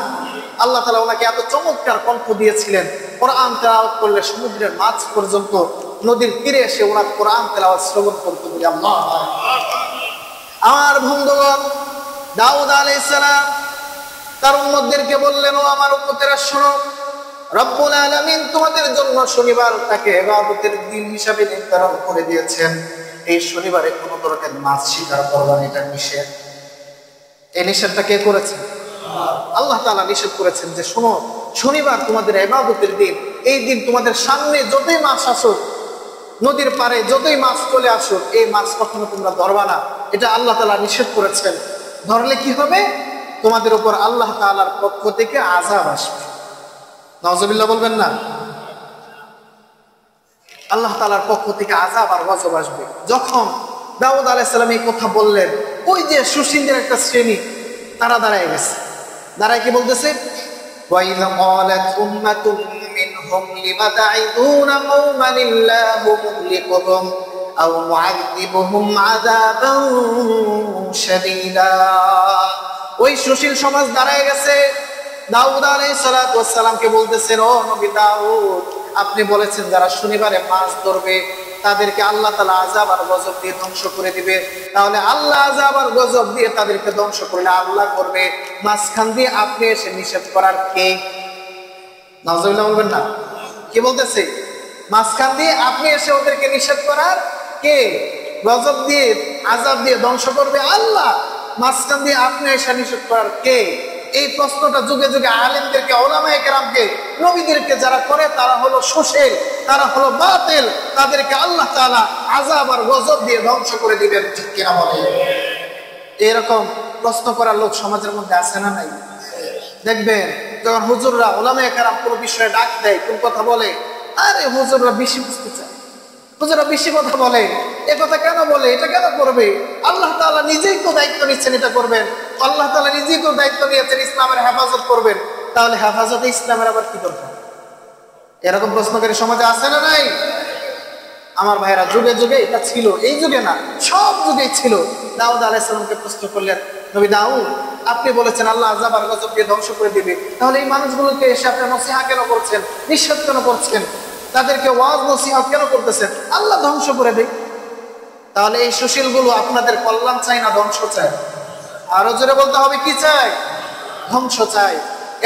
আল্লাহ তাআলা ওনাকে এত চমৎকার কণ্ঠ দিয়েছিলেন, কোরআন তেলাওয়াত করলে সমুদ্রের মাছ পর্যন্ত নদীর তীরে এসে ওনার কোরআন তেলাওয়াত শ্রবণ করতে বলি আল্লাহ। আমার বন্ধুগণ, দাউদ আলাইহিস সালাম তার উম্মতদেরকে বললেন, ও আমার উম্মতেরা শোনো, রব্বুল আলামিন তোমাদের জন্য শনিবারটাকে ইবাদতের দিন হিসাবে নির্ধারণ করে দিয়েছেন। এই শনিবারে কোনো ধরনের মাছ শিকার করবা না, এটা নিষেধ। এই নিষেধটা কে করেছেন? আল্লাহ তাআলা নিষেধ করেছেন যে শোনো, শনিবার তোমাদের ইবাদতের দিন, এই দিন তোমাদের সামনে যতই মাছ আসুক, নদীর পাড়ে যতই মাছ চলে আসুক, এই মাছ কখনো তোমরা ধরবা না, এটা আল্লাহ তাআলা নিষেধ করেছেন। ধরলে কি হবে? তোমাদের উপর আল্লাহ তাআলার পক্ষ থেকে আযাব আসবে। নাউজুবিল্লাহ বলবেন না? আল্লাহ তাআলার পক্ষ থেকে আযাব আর গজব আসবে। যখন দাউদ আলাইহিস সালাম এই কথা বললেন, ওই যে সুশীলদের একটা শ্রেণী তারা দাঁড়ায় গেছে। দাঁড়ায় কি বলতেছে? وَإِذْ قَالَتْ أُمَّةٌ مِّنْهُمْ لِمَ تَعِظُونَ قَوْمًا اللَّهُ مُهْلِكُهُمْ أَوْ مُعَذِّبُهُمْ عَذَابًا شَدِيدًا। ওই সুশীল সমাজ দাঁড়ায় গেছে, দাউদ আলাইহিস সালামকে বলতেছেন, ও নবী দাউদ, আপনি বলেছেন যারা শনিবারে মাছ ধরবে তাদেরকে আল্লাহ তাআলা আযাব আর গজব দিয়ে ধ্বংস করে দিবে। তাহলে আল্লাহ আযাব আর গজব দিয়ে তাদেরকে ধ্বংস করলে আল্লাহ করবে, মাঝখান দিয়ে আপনি এসে নিষেধ করার কে? নাউজুবিল্লাহ বলবেন না? কি বলতেছে? মাঝখান দিয়ে আপনি এসে ওদেরকে নিষেধ করার কে? গজব দিয়ে আযাব দিয়ে ধ্বংস করবে আল্লাহ, মাঝখান দিয়ে আপনি এসে নিষেধ করার কে? এই প্রশ্নটা যুগে যুগে আলেমদেরকে, উলামায়ে কেরামকে, নবীদেরকে যারা করে তারা হলো সুশীল, তারা হলো বাতিল, তাদেরকে আল্লাহ তাআলা আযাব আর গজব দিয়ে ধ্বংস করে দিবেন, ঠিক কিনা বলেন? এরকম প্রশ্ন করার লোক সমাজের মধ্যে আছে না নাই? দেখবেন যখন হুজুররা, উলামায়ে কেরাম কোনো বিষয়ে ডাক দেয়, কোন কথা বলে, আরে হুজুররা বেশি বুঝতে চায়, হুজুররা বেশি কথা বলে, এ কথা কেন বলে, এটা কেন করবে? আল্লাহ তাআলা নিজেই তো দায়িত্ব নিচ্ছেন এটা করবেন, আল্লাহ তাআলা নিজেই তো দায়িত্ব নিয়েছেন ইসলামের হেফাজত করবেন, তাহলে হেফাজতে ইসলামের আবার কি দরকার? এরকম প্রশ্নকারী সমাজে আছে না নাই? আমার ভাইরা, যুগে যুগে এটা ছিল, এই যুগে না, সব যুগেই ছিল। দাউদ আলাইহিস সালামকে প্রশ্ন করলেন, নবী দাউদ, আপনি বলেছেন আল্লাহ আযাব আর গজব দিয়ে ধ্বংস করে দিবে, তাহলে এই মানুষগুলোকে এসে আপনি নসিহত কেন করছেন, নিষেধ কেন করছেন, তাদেরকে ওয়াজ নসিহত কেন করতেছেন? আল্লাহ ধ্বংস করে দেয়। তাহলে এই সুশীল গুলো আপনাদের কল্যাণ চাই না ধ্বংস চায়? আরো জোরে বলতে হবে, কি চাই? ধ্বংস চাই।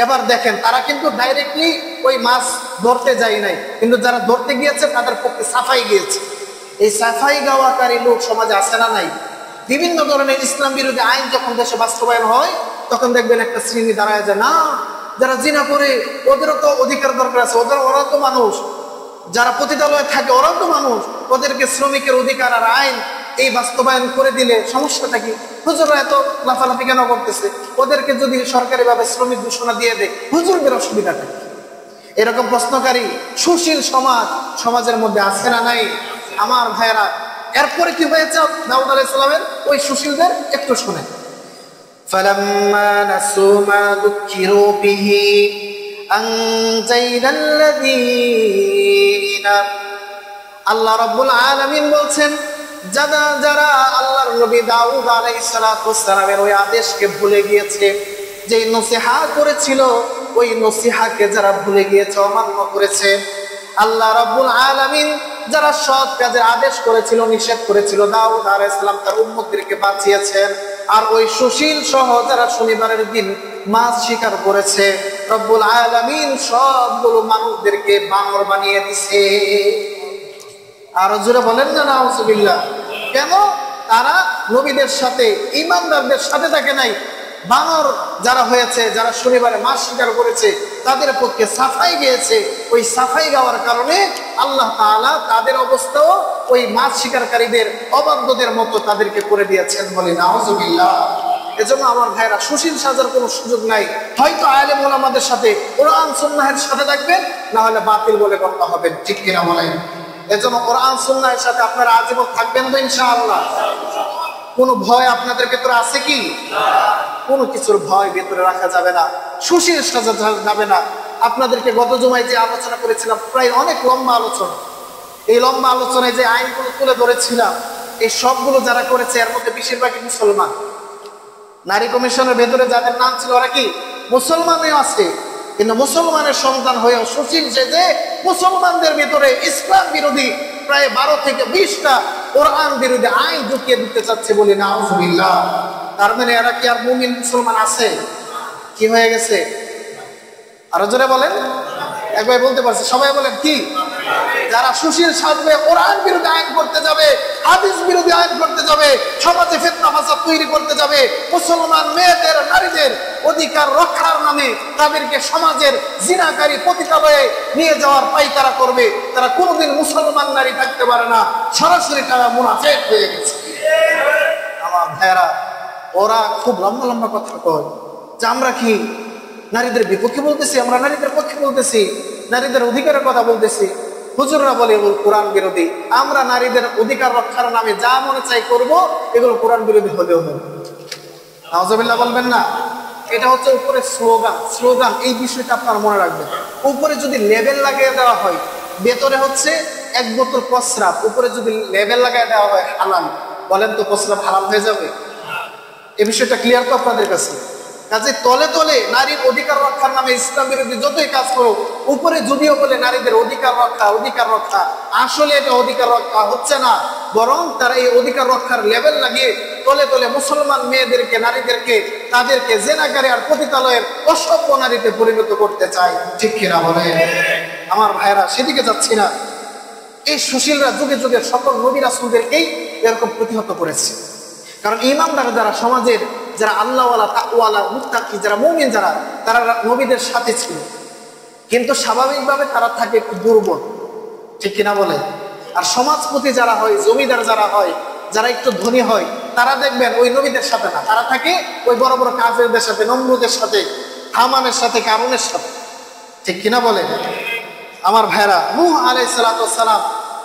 এবার দেখেন, তারা কিন্তু ডাইরেক্টলি ওই মাছ ধরতে যায় নাই, কিন্তু যারা ধরতে গিয়েছে তাদের পক্ষে সাফাই গিয়েছে। এই সাফাই গাওয়াকারী লোক সমাজে আছে না নাই? বিভিন্ন ধরনের ইসলাম বিরোধী আইন যখন দেশে বাস্তবায়ন হয়, তখন দেখবেন একটা শ্রেণী দাঁড়ায় যায়, না যারা জিনা করে ওদেরও তো অধিকার দরকার আছে, ওরা তো মানুষ, যারা পতিতালয়ে থাকে ওরাও তো মানুষ, ওদেরকে শ্রমিকের অধিকার আর আইন এই বাস্তবায়ন করে দিলে সমস্যাটা কি? হুজুররা এত লাফালাফি কেন করতেছে? ওদেরকে যদি সরকারি ভাবে শ্রমিক ঘোষণা দিয়ে দেয়, হুজুরদের অসুবিধাটা কি? এরকম প্রশ্নকারী সুশীল সমাজের মধ্যে আছে না নাই? আমার ভাইয়েরা, এরপরে কি হয়েছে দাউদ আলাইহিস সালামের ওই সুশীলদের? একটু শুনে। ফালাম্মা নাসু মা যুকিরু বিহি আনজাইনাল্লাযীনা, আল্লাহ রাব্বুল আলামিন বলছেন, যারা আল্লাহর নবী দাউদ আলাইহিস সালামের ওই আদেশকে ভুলে গিয়েছে, যে নসিহত করেছিল, ওই নসিহতকে যারা ভুলে গিয়েছে, অমান্য করেছে, আল্লাহ রাব্বুল আলামিন যারা সৎ কাজের আদেশ করেছিল, নিষেধ করেছিল, দাউদ আলাইহিস সালাম তার উম্মতদেরকে বাঁচিয়েছেন। আর ওই সুশীল সহ যারা শনিবারের দিন মাছ শিকার করেছে, রব্বুল আলামিন সবগুলো মানুষদেরকে বানর বানিয়ে দিছে। আরো জোরে বলেন না নাউজুবিল্লাহ। কেন? তারা নবীদের সাথে, ঈমানদারদের সাথে থাকে নাই। বানর যারা হয়েছে, যারা শনিবারে মাছ শিকার করেছে, তাদের পক্ষে সাফাই গিয়েছে। ওই সাফাই গাওয়ার কারণে আল্লাহ তাআলা তাদের অবস্থাও ওই মাছ শিকারকারীদের, অবাধ্যদের মতো তাদেরকে করে দিয়েছেন। বলে নাউজুবিল্লাহ। এজন্য আমার ভাইরা, সুশীল সাজার কোনো সুযোগ নাই। হয়তো আলেম ওলামাদের সাথে, কোরআন সুন্নাহের সাথে থাকবেন, না হলে বাতিল বলে গণ্য হবেন। ঠিক কিনা বলেন? এজন্য কোরআন সুন্নাহের সাথে আপনারা আজীবন থাকবেন তো ইনশাআল্লাহ? কোনো ভয় আপনাদের ভেতরে আছে কি? কোনো কিছুর ভয় ভেতরে রাখা যাবে না, সুশীল সাজা যাবে না। আপনাদেরকে গত জুমায় যে আলোচনা করেছিলাম, প্রায় অনেক লম্বা আলোচনা, এই লম্বা আলোচনায় যে আইনগুলো তুলে ধরেছিলাম, এই সবগুলো যারা করেছে এর মধ্যে বেশিরভাগই মুসলমান। নারী কমিশনের ভেতরে যাদের নাম ছিল ওরা কি মুসলমানও আছে, কিন্তু মুসলমানের সন্তান হয়েও সুশীল সেজে মুসলমানদের ভিতরে ইসলাম বিরোধী প্রায় 12 থেকে 20টা কোরআন বিরোধী আইন ঢুকিয়ে দিতে চাচ্ছে। বলি নাউজুবিল্লাহ। তার মানে এরা কি আর মুমিন মুসলমান আছে? কি হয়ে গেছে? আরো জোরে বলেন। একবার বলতে পারছে, সবাই বলেন কি? যারা সুশীল সাজবে, কোরআন বিরোধী আইন করতে যাবে, হাদিস বিরোধী আইন করতে যাবে, সমাজে ফিতনা ফাসাদ তৈরি করতে যাবে, মুসলমান মেয়েদের, নারীদের অধিকার রক্ষার নামে তাদেরকে সমাজের জিনাকারী পতিতালয়ে নিয়ে যাওয়ার পাইকারা করবে, তারা কোনোদিন মুসলমান নারী থাকতে পারে না। সরাসরি তারা মুনাফিক হয়ে গেছে। আমার ভাইয়েরা, ওরা খুব লম্বা লম্বা কথা কয় যে আমরা কি নারীদের বিপক্ষে বলতেছি, আমরা নারীদের পক্ষে বলতেছি, নারীদের অধিকারের কথা বলতেছি। হুজুররা বলে এগুলো কোরআন বিরোধী। আমরা নারীদের অধিকার রক্ষার নামে যা মনে চাই করব, এগুলো কোরআন বিরোধী হলেও হবে। নাউজুবিল্লাহ বলবেন না? এটা হচ্ছে উপরে স্লোগান। এই বিষয়টা আপনার মনে রাখবেন। উপরে যদি লেবেল লাগিয়ে দেওয়া হয়, ভেতরে হচ্ছে এক বোতল প্রস্রাব, উপরে যদি লেবেল লাগিয়ে দেওয়া হয় হালাল, বলেন তো প্রস্রাব হালাল হয়ে যাবে? এই বিষয়টা ক্লিয়ার তো আপনাদের কাছে? কাজে তলে তলে নারীর অধিকার রক্ষার নামে ইসলাম বিরোধী যতই কাজ করুক, উপরে যদিও বলে নারীদের অধিকার রক্ষা, আসলে এটা অধিকার রক্ষা হচ্ছে না, বরং তারা এই অধিকার রক্ষার লেভেল লাগিয়ে তলে তলে মুসলমান মেয়েদেরকে, নারীদেরকে, তাদেরকে জেনাকারী আর পতিতালয়ের অসভ্য নারীতে পরিণত করতে চায়। ঠিক কিনা বলে? আমার ভাইরা, সেদিকে যাচ্ছি না। এই সুশীলরা যুগে যুগে সকল নবী রাসূলদেরকেই এরকম প্রতিহত করেছে। কারণ ইমানদার যারা, সমাজের যারা আল্লাহওয়ালা, তাকওয়ালা, মুত্তাকি, যারা মুমিন, তারা নবীদের সাথে ছিল, কিন্তু স্বাভাবিকভাবে তারা থাকে একটু দুর্বল। ঠিক কিনা বলে? আর সমাজপতি যারা হয়, জমিদার যারা হয়, যারা একটু ধনী হয়, তারা দেখবেন ওই নবীদের সাথে না, তারা থাকে ওই বড় বড় কাফেরদের সাথে, নমরুদের সাথে, হামানের সাথে, কারুনের সাথে। ঠিক কিনা বলে? আমার ভাইরা, নূহ আলাইহিস সালাতু ওয়াস সালাম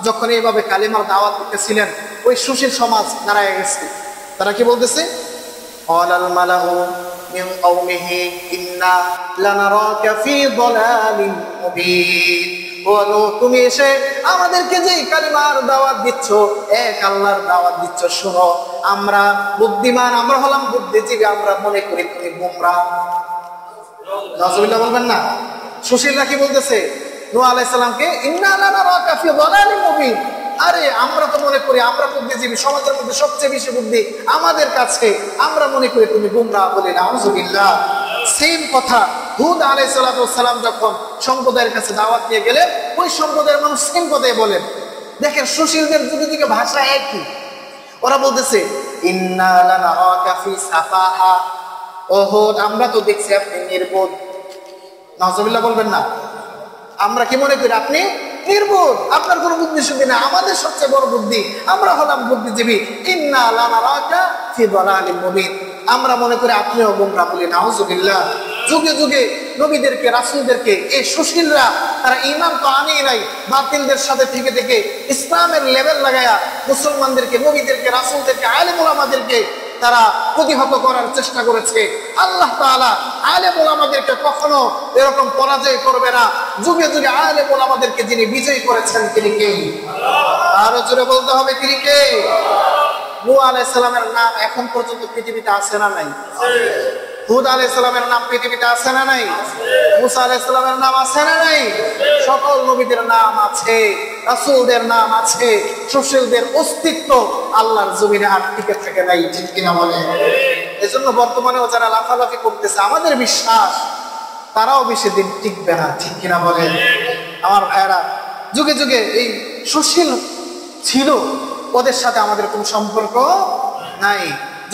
যখন এইভাবে কালিমার দাওয়াত দিতেছিলেন, ওই সুশীল সমাজ দাঁড়ায় গেছে। তারা কি বলতেছে? ক্বালাল মালাউ মিন কওমিহি ইন্না লানারাকা ফী যালালিন মুবিন। ও নূহ, তুমি এসে আমাদেরকে যে কালিমার দাওয়াত দিচ্ছ, এক আল্লাহর দাওয়াত দিচ্ছ, শোনো, আমরা বুদ্ধিমান, আমরা হলাম বুদ্ধিজীবী, আমরা মনে করি তুমি গোমরাহ। নাউজুবিল্লাহ বলবেন না? সুশীলরা কি বলতেছে নূহ আলাইহিস সালামকে? ইন্না লানারাকা ফী যালালিন মুবিন। আরে আমরা তো মনে করি আমরা বুদ্ধিজীবী, সমাজের মধ্যে সবচেয়ে বেশি বুদ্ধি আমাদের কাছে, আমরা মনে করি তুমি গোমরাহ। বলি নাউজুবিল্লাহ। সেম কথা হুদ আলাইহিস সালাতু ওয়াস সালাম যখন সম্প্রদায়ের কাছে দাওয়াত নিয়ে গেলেন, ওই সম্প্রদায়ের মানুষ সেম কথাই বলেন। দেখেন, সুশীলদের দুদিকে ভাষা একই। ওরা বলতেছে ইন্না লানারাকা ফী সাফাহা। ও হুদ, আমরা তো দেখছি আপনি নির্বোধ। নাউজুবিল্লাহ বলবেন না? আমরা কি মনে করি আপনি নির্বোধ, আপনার কোনো বুদ্ধি শুদ্ধি না, আমাদের সবচেয়ে বড় বুদ্ধি, আমরা হলাম বুদ্ধিজীবী। ইন্না লানারাকা ফি দালালিম মুবিন, আমরা মনে করি আপনিও গোমরাহ বলি, নাউজুবিল্লাহ। যুগে যুগে নবীদেরকে, রাসূলদেরকে এই সুশীলরা তারা ঈমান তো আনেই নাই, বাতিলদের সাথে থেকে থেকে ইসলামের লেভেল লাগায়া মুসলমানদেরকে, নবীদেরকে, রাসূলদেরকে, আলেম ওলামাদেরকে তারা প্রতিহত করার চেষ্টা করেছে। আল্লাহ তাআলা আলেম ওলামাদেরকে কখনো এরকম পরাজয় করবে না। যুগে যুগে আলেম ওলামাদেরকে যিনি বিজয়ী করেছেন তিনি কে? আরো জোরে বলতে হবে, তিনি কে? নূহ আলাইহিস সালামের নাম এখন পর্যন্ত পৃথিবীতে আছে না নাই? হুদ আলাইহিস সালামের নাম পৃথিবীতে আছে না নাই? মুসা আলাইহিস সালামের নাম আছে না নাই? সকল নবীদের নাম আছে, রাসূলদের নাম আছে। সুশীলদের অস্তিত্ব আল্লাহর জমিনে আর টিকে থাকে নাই, ঠিক কিনা বলে? এজন্য বর্তমানেও যারা লাফালাফি করতেছে, আমাদের বিশ্বাস তারাও বেশি দিন টিকবে না, ঠিক কিনা বলে? আমার ভাইয়েরা, যুগে যুগে এই সুশীল ছিল, ওদের সাথে আমাদের কোনো সম্পর্ক নাই।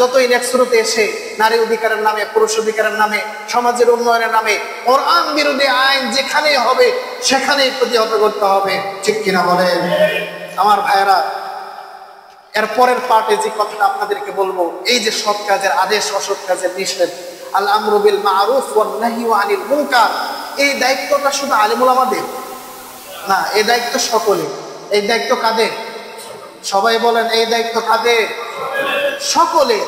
যতই নেক্সটে এসে নারী অধিকারের নামে, পুরুষ অধিকারের নামে, সমাজের উন্নয়নের নামে কোরআন বিরোধী আইন যেখানেই হবে সেখানেই প্রতিহত করতে হবে, ঠিক কিনা বলেন? আমার ভাইয়েরা, এর পরের পার্টে যে কথাটা আপনাদেরকে বলবো, এই যে সৎ কাজের আদেশ, অসৎ কাজের নিষেধ, আল আমরু বিল মারুফ ওয়ান নাহয়ু আনিল মুনকার, এই দায়িত্বটা শুধু আলেম ওলামাদের না, এই দায়িত্ব সকলে। এই দায়িত্ব কাদের? সবাই বলেন, এই দায়িত্ব কাদের? সকলে।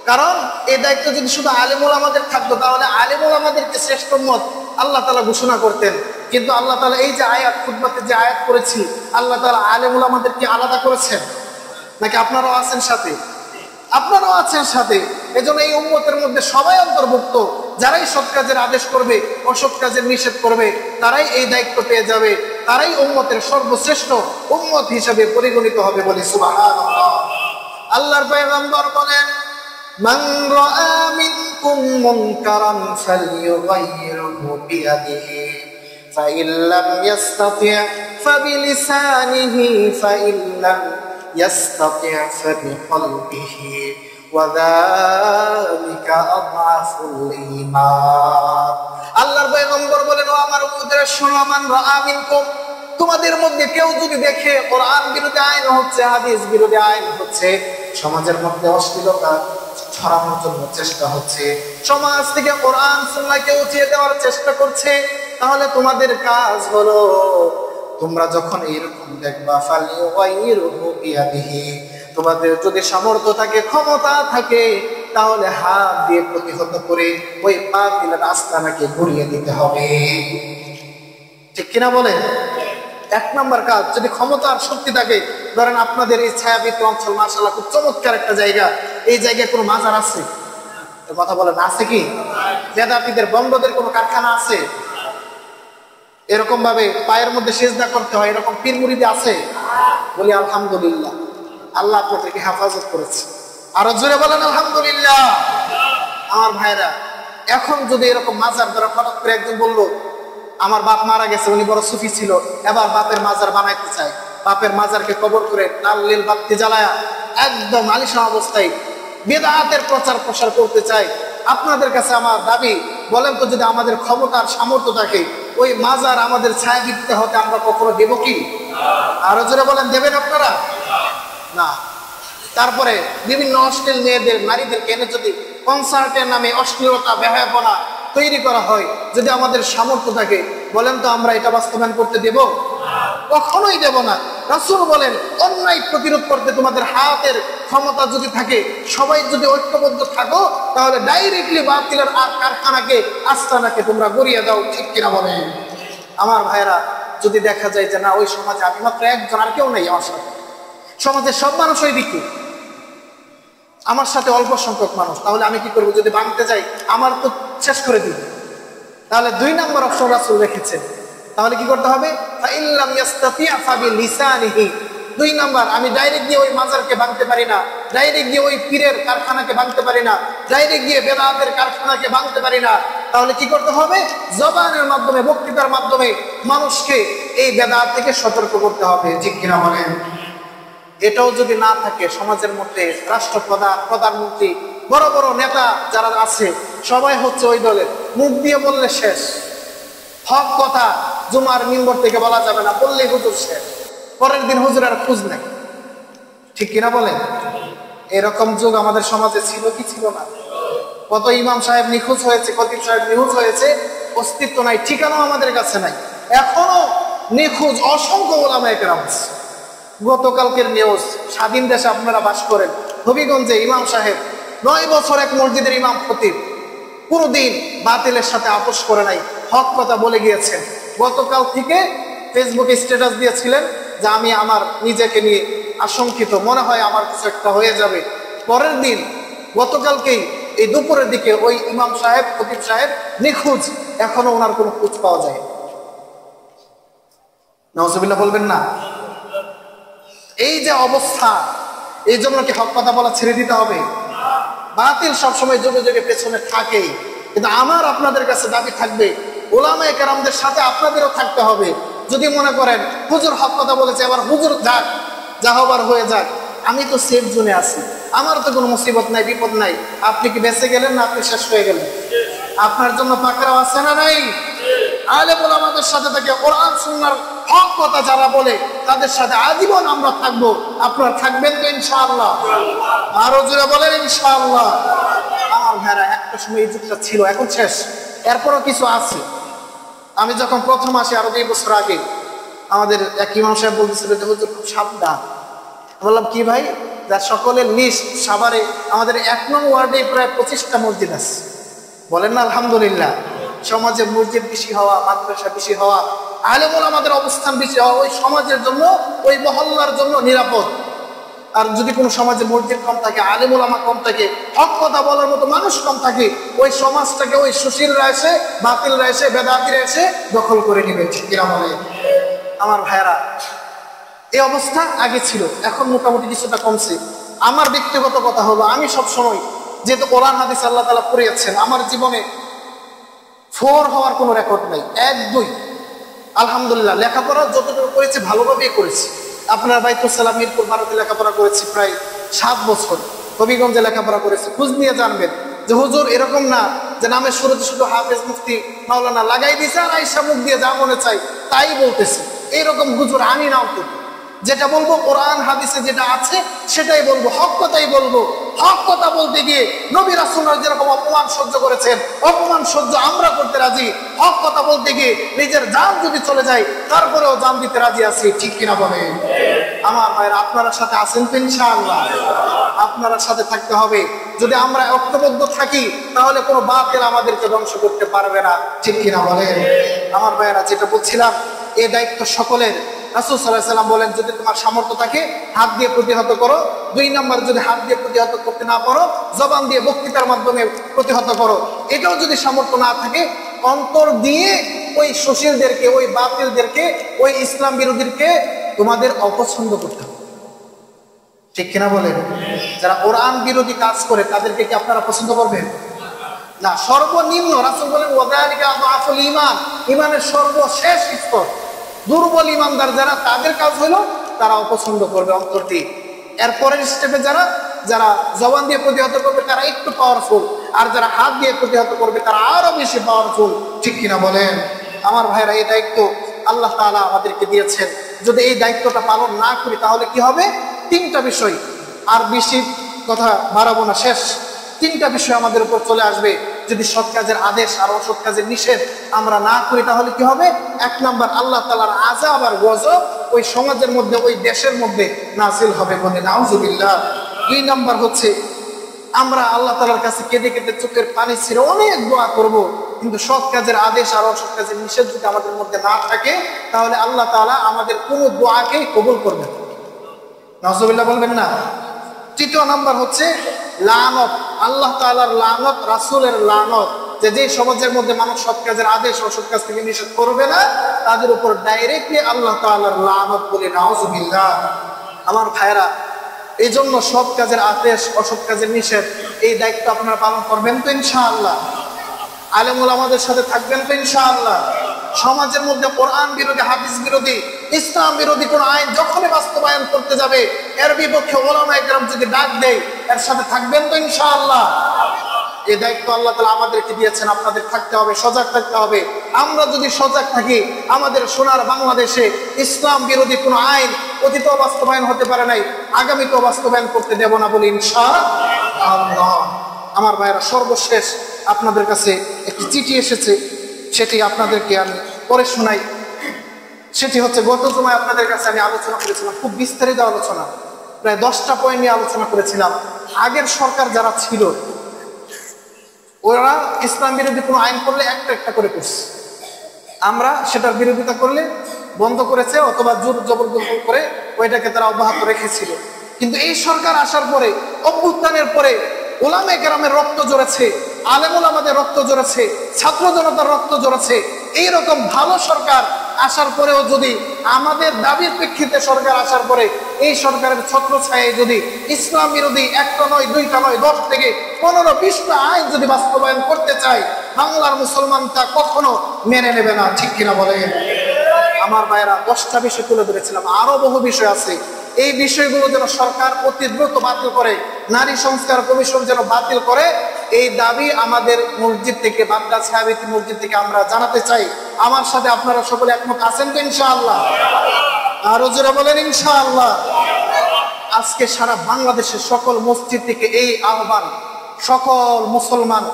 কারণ এই দায়িত্ব যদি শুধু আলেম ওলামাদের থাকতো তাহলে আলেম ওলামাদেরকে শ্রেষ্ঠ উম্মত আল্লাহ তাআলা ঘোষণা করতেন। কিন্তু আল্লাহ তাআলা এই যে আয়াত, খুতবাতে যে আয়াত করেছি, আল্লাহ তাআলা আলেম ওলামাদেরকে আলাদা করেছেন নাকি আপনারাও আছেন সাথে? আপনারাও আছেন সাথে। এজন্য এই উম্মতের মধ্যে সবাই অন্তর্ভুক্ত। যারাই সৎ কাজের আদেশ করবে, অসৎ কাজের নিষেধ করবে, তারাই এই দায়িত্ব পেয়ে যাবে, তারাই উম্মতের সর্বশ্রেষ্ঠ উম্মত হিসেবে পরিগণিত হবে বলে সুবহানাল্লাহ। আল্লাহর পয়গম্বর বলেন, মান রাআ মিনকুম মুনকারান ফালইয়ুগাইয়িরহু বিয়াদিহি ফাইন লাম ইস্তাতি' ফাবিলিসানিহি ফাইন লাম ইস্তাতি' ফাবিকলবিহি ওয়া যালিকা আযআফুল ঈমান। আল্লাহর পয়গম্বর বলেন, ও আমার উম্মতেরা শোনো, মান রাআ মিনকুম, তোমাদের মধ্যে কেউ যদি দেখে কোরআন বিরোধী আইন হচ্ছে, হাদিস বিরোধী আইন হচ্ছে, সমাজের মধ্যে অশ্লীলতা ছড়ানোর জন্য চেষ্টা হচ্ছে, সমাজ থেকে কোরআন সুন্নাহকে উঠিয়ে দেওয়ার চেষ্টা করছে, তাহলে তোমাদের কাজ হলো, তোমরা যখন এরকম দেখবা, ফালইয়ুগাইয়িরহু বিয়াদিহি, তোমাদের যদি সামর্থ্য থাকে, ক্ষমতা থাকে, তাহলে হাত দিয়ে প্রতিহত করে ওই বাতিলের আস্তানাকে ঘুরিয়ে দিতে হবে, ঠিক কিনা বলে? এক নম্বর কাজ, যদি ক্ষমতা আর শক্তি থাকে, ধরেন আপনাদের এই ছায়াবৃত অঞ্চল মাশাআল্লাহ খুব চমৎকার একটা জায়গা, এই জায়গায় কোনো মাজার আছে? কথা বলেন, আছে কি? বেদাতীদের, বন্ধদের কোনো কারখানা আছে? এরকম ভাবে পায়ের মধ্যে সিজদা করতে হয় এরকম পীর মুরিদি আছে? বলি আলহামদুলিল্লাহ, আল্লাহ আপনাদেরকে হেফাজত করেছে। আরো জোরে বলেন আলহামদুলিল্লাহ। আমার ভাইরা, এখন যদি এরকম মাজার, ধরা হঠাৎ করে একজন বললো, আমার বাপ মারা গেছে, উনি বড় সুফি ছিল, এবার বাপের মাজার বানাইতে চায়, বাপের মাজারকে কবর করে লাল নীল বাতি জ্বালায়া একদম আলিশান অবস্থায় বিদআতের প্রচার প্রসার করতে চায়, আপনাদের কাছে আমার দাবি, বলেন তো, যদি আমাদের ক্ষমতার সামর্থ্য থাকে, ওই মাজার আমাদের ছায়াবৃত্তে হতে আমরা কখনো দেব কি? আরো জোরে বলেন, দেবেন আপনারা? না। তারপরে বিভিন্ন অশ্লীল মেয়েদের, নারীদেরকে এনে যদি কনসার্টের নামে অশ্লীলতা, বেহায়াপনা তৈরি করা হয়, যদি আমাদের সামর্থ্য থাকে, বলেন তো আমরা এটা বাস্তবায়ন করতে দেব? কখনোই দেব না। রাসূল বলেন, অন্যায় প্রতিরোধ করতে তোমাদের হাতের ক্ষমতা যদি থাকে, সবাই যদি ঐক্যবদ্ধ থাকো, তাহলে ডাইরেক্টলি বাতিলের আর কারখানাকে, আস্তানাকে তোমরা গড়িয়ে দাও, ঠিক কিনা বলেন? আমার ভাইরা, যদি দেখা যায় যে না, ওই সমাজে আমি মাত্র একজন, আর কেউ নেই আমার সাথে, সমাজের সব মানুষ ওই দিকে, আমার সাথে অল্প সংখ্যক মানুষ, তাহলে আমি কি করবো? যদি ভাঙতে যাই, আমার তো শেষ করে দিবে। তাহলে 2 নম্বর অপশন রাসূল রেখেছেন, তাহলে কি করতে হবে? ফাইন লাম ইস্তাতি' ফাবিলিসানিহি। 2 নম্বর, আমি ডাইরেক্ট গিয়ে ওই মাজারকে ভাঙতে পারি না, ডাইরেক্ট গিয়ে ওই পীরের কারখানাকে ভাঙতে পারি না, ডাইরেক্ট গিয়ে বেদাতের কারখানাকে ভাঙতে পারি না, তাহলে কি করতে হবে? জবানের মাধ্যমে, বক্তৃতার মাধ্যমে মানুষকে এই বেদাত থেকে সতর্ক করতে হবে, ঠিক কিনা বলেন? এটাও যদি না থাকে, সমাজের মধ্যে রাষ্ট্রপ্রধান, প্রধানমন্ত্রী, বড় বড় নেতা যারা আছে, সবাই হচ্ছে ওই দলের, মুখ দিয়ে বললে শেষ, হক কথা জুমার মিম্বর থেকে বলা যাবে না, বললেই হুজুর শেষ, পরের দিন হুজুর আর খোঁজ নেই। ঠিক কিনা বলেন? এরকম যুগ আমাদের সমাজে ছিল কি ছিল না? কত ইমাম সাহেব নিখোঁজ হয়েছে, খতিব সাহেব নিখোঁজ হয়েছে, অস্তিত্ব নাই, ঠিকানাও আমাদের কাছে নাই। এখনো নিখোঁজ অসংখ্য ওলামায়ে কেরাম আছে। গতকালকের নিউজ, স্বাধীন দেশে আপনারা বাস করেন, হবিগঞ্জে ইমাম সাহেব 9 বছর এক মসজিদের ইমাম খতিব, কোনোদিন বাতিলের সাথে আপোষ করে নাই, হক কথা বলে গিয়েছেন। গতকাল থেকে ফেসবুকে স্ট্যাটাস দিয়েছিলেন যে আমি আমার নিজেকে নিয়ে আশঙ্কিত, মনে হয় আমার কিছু একটা হয়ে যাবে। পরের দিন গতকালকেই এই দুপুরের দিকে ওই ইমাম সাহেব খতিব সাহেব নিখোঁজ, এখনো ওনার কোনো খোঁজ পাওয়া যায়। নাউজুবিল্লাহ বলবেন না? এই যে অবস্থা, এই জন্য কি হক কথা বলা ছেড়ে দিতে হবে? বাতিল সবসময় যুগে যুগে পেছনে থাকেই, কিন্তু আমার আপনাদের কাছে দাবি থাকবে, ওলামায়ে কেরামদের সাথে আপনাদেরও থাকতে হবে। যদি মনে করেন হুজুর হক কথা বলেছে, এবার হুজুর যাক, যা হবার হয়ে যাক, আমি তো সেফ জোনে আছি, আমার তো কোনো মুসিবত নাই, বিপদ নাই। আপনি কি বেঁচে গেলেন না আপনি শেষ হয়ে গেলেন? আপনার জন্য পাকড়াও আছে না নাই? আলেম ওলামাদের সাথে থেকে কোরআন সুন্নাহর হক কথা যারা বলে তাদের সাথে আজীবন আমরা থাকবো। আপনারা থাকবেন তো ইনশাআল্লাহ? আরো জোরে বলেন ইনশাআল্লাহ। আমার ভাইরা, একটা সময় এই যুগটা ছিল, এখন শেষ, এরপরও কিছু আছে। আমি যখন প্রথম আসি আরো 2 বছর আগে, আমাদের এক ইমাম সাহেব বলতেছিল যে হুজুর খুব সাবধান। বললাম কি ভাই? যার সকলের লিস্ট, সাভারে আমাদের 1 নং ওয়ার্ডে প্রায় 25টা মসজিদ আছে। বলেন না আলহামদুলিল্লাহ? সমাজে মসজিদ বেশি হওয়া, মাদ্রাসা বেশি হওয়া, আলেম ওলামাদের অবস্থান বেশি হওয়া ওই সমাজের জন্য, ওই মহল্লার জন্য নিরাপদ। আর যদি কোনো সমাজে মসজিদ কম থাকে, আলেম ওলামা কম থাকে, হক কথা বলার মতো মানুষ কম থাকে, ওই সমাজটাকে ওই সুশীলরা এসে, বাতিলরা এসে, বেদাতিরা এসে দখল করে নেবে। ঠিক কিনা বলে? আমার ভাইয়েরা, এই অবস্থা আগে ছিল, এখন মোটামুটি কিছুটা কমছে। আমার ব্যক্তিগত কথা হলো, আমি সবসময় যেহেতু কোরআন হাদিস আল্লাহ তাআলা পড়িয়েছেন, আমার জীবনে 4 হওয়ার কোনো রেকর্ড নাই, 1 2 আলহামদুলিল্লাহ। লেখাপড়া যতটুকু করেছি ভালোভাবেই করেছি। আপনার বাইতুল সালাম মিরপুর ভারতে লেখাপড়া করেছি প্রায় 7 বছর, হবিগঞ্জে লেখাপড়া করেছি। খোঁজ নিয়ে জানবেন যে হুজুর এরকম না যে নামের শুরুতে শুধু হাফেজ মুফতি মাওলানা লাগাই দিছে আর আইসা মুখ দিয়ে যা মনে চাই তাই বলতেছে, এইরকম হুজুর আমি নাও তো। যেটা বলবো কোরআন হাদিসে যেটা আছে সেটাই বলবো, হক কথাই বলবো। হক কথা বলতে গিয়ে নবী রাসূলরা যেরকম অপমান সহ্য করেছেন, অপমান সহ্য আমরা করতে রাজি। হক কথা বলতে গিয়ে নিজের জান যদি চলে যায় তারপরেও জান দিতে রাজি আছি। ঠিক কিনা বলে? আমার ভাইরা, আপনারা সাথে আছেন তো ইনশাআল্লাহ? আপনারা সাথে থাকতে হবে। যদি আমরা ঐক্যবদ্ধ থাকি তাহলে কোনো বাতিল আমাদেরকে ধ্বংস করতে পারবে না। ঠিক কিনা বলেন? আমার ভাইরা, যেটা বলছিলাম, এই দায়িত্ব সকলের। রাসূল সাল্লাল্লাহু আলাইহি ওয়াসাল্লাম বলেন, যদি তোমার সামর্থ্য থাকে হাত দিয়ে প্রতিহত করো। 2 নম্বর, যদি হাত দিয়ে প্রতিহত করতে না পারো, জবান দিয়ে বক্তৃতার মাধ্যমে প্রতিহত করো। এটাও যদি সামর্থ্য না থাকে, অন্তর দিয়ে ওই সুশীলদেরকে, ওই বাতিলদেরকে, ওই ইসলাম বিরোধীদেরকে তোমাদের অপছন্দ করতে হবে। ঠিক কিনা বলেন? যারা কোরআন বিরোধী কাজ করে তাদেরকে কি আপনারা পছন্দ করবেন? না, সর্বনিম্ন। রাসূল বলেন ওয়াযালিকা আযআফুল ঈমান, ঈমানের সর্বশেষ স্তর। দুর্বল ইমানদার যারা, তাদের কাজ হলো তারা অপছন্দ করবে অন্তর দিয়ে। এরপরের স্টেপে যারা যারা জবান দিয়ে প্রতিহত করবে তারা একটু পাওয়ারফুল, আর যারা হাত দিয়ে প্রতিহত করবে তারা আরো বেশি পাওয়ারফুল। ঠিক কিনা বলেন? আমার ভাইরা, এই দায়িত্ব আল্লাহ তাআলা আমাদেরকে দিয়েছেন। যদি এই দায়িত্বটা পালন না করি তাহলে কি হবে? 3টা বিষয়, আর বেশি কথা বাড়াবো না, শেষ। 3টা বিষয় আমাদের উপর চলে আসবে যদি সৎ কাজের আদেশ আর অসৎ কাজের নিষেধ আমরা না করি। তাহলে কি হবে? 1 নম্বর, আল্লাহ তাআলার আযাব আর গজব ওই সমাজের মধ্যে, ওই দেশের মধ্যে নাযিল হবে, বলে নাউযুবিল্লাহ। 2 নম্বর হচ্ছে, আমরা আল্লাহ তাআলার কাছে কেঁদে কেঁদে চোখের পানি ছেড়ে অনেক দোয়া করব, কিন্তু সৎ কাজের আদেশ আর অসৎ কাজের নিষেধ যদি আমাদের মধ্যে না থাকে তাহলে আল্লাহ তাআলা আমাদের কোনো দোয়াকেই কবুল করবেন না। নাউযুবিল্লাহ বলবেন না? 3য় নম্বর হচ্ছে লানত, আল্লাহ তাআলার লানত, রাসূলের লানত, যে সমাজের মধ্যে মানুষ সৎ কাজের আদেশ অসৎ কাজ থেকে নিষেধ করবে না তাদের উপর ডাইরেক্টলি আল্লাহ তাআলার লানত, বলে নাউযুবিল্লাহ। আমার ভাইরা, এই জন্য সৎ কাজের আদেশ অসৎ কাজের নিষেধ এই দায়িত্ব আপনারা পালন করবেন তো ইনশাআল্লাহ? আলেম ওলামাদের সাথে থাকবেন তো ইনশাআল্লাহ? সমাজের মধ্যে কোরআন বিরোধী, হাদিস বিরোধী, ইসলাম বিরোধী কোন আইন যখনই বাস্তবায়ন করতে যাবে এর বিপক্ষে ওলামায়ে কেরাম যদি ডাক দেয় এর সাথে থাকবেন তো ইনশাআল্লাহ? এই দায়িত্ব আল্লাহ তাআলা আমাদেরকে দিয়েছেন, আপনাদের থাকতে হবে, সজাগ থাকতে হবে। আমরা যদি সজাগ থাকি, আমাদের সোনার বাংলাদেশে ইসলাম বিরোধী কোনো আইন অতীতেও বাস্তবায়ন হতে পারে নাই, আগামীতেও বাস্তবায়ন করতে দেব না বলে ইনশাআল্লাহ। আমার ভাইয়েরা, সর্বশেষ আপনাদের কাছে একটি চিঠি এসেছে, সেটি আপনাদেরকে আমি পড়ে শোনাই। সেটি হচ্ছে, গত জুমায় আপনাদের কাছে আমি আলোচনা করেছিলাম, খুব বিস্তারিত আলোচনা, প্রায় 10টা পয়েন্ট নিয়ে আলোচনা করেছিলাম। আগের সরকার যারা ছিল ওরা ইসলাম বিরোধী কোনো আইন করলে একটা একটা করে করছে, আমরা সেটার বিরোধিতা করলে বন্ধ করেছে অথবা জোর জবরদস্তি করে ওইটাকে তারা অব্যাহত রেখেছিল। কিন্তু এই সরকার আসার পরে, অভ্যুত্থানের পরে ওলামায়ে কেরামের রক্ত ঝরেছে, আলেম ওলামাদের রক্ত ঝরেছে, ছাত্র জনতার রক্ত ঝরেছে। এইরকম ভালো সরকার আসার পরেও যদি আমাদের দাবির প্রেক্ষিতে সরকার আসার পরে এই সরকারের ছত্রছায়ায় যদি ইসলাম বিরোধী একটা নয়, দুইটা নয়, 10 থেকে 15-20টা আইন যদি বাস্তবায়ন করতে চায়, বাংলার মুসলমান তা কখনো মেনে নেবে না। ঠিক কিনা বলেন? আমার ভাইয়েরা, 10টা বিষয় তুলে ধরেছিলাম, আরো বহু বিষয় আছে। এই বিষয়গুলো যেন সরকার অতি দ্রুত বাতিল করে, নারী সংস্কার কমিশন যেন বাতিল করে, এই দাবি আমাদের মসজিদ থেকে, বাগদা সাহাবিতি মসজিদ থেকে আমরা জানাতে চাই। আমার সাথে আপনারা সকলে একমত আছেন তো ইনশাআল্লাহ? আরো জোরে বলেন ইনশাআল্লাহ। আজকে সারা বাংলাদেশের সকল মসজিদ থেকে এই আহ্বান সকল মুসলমান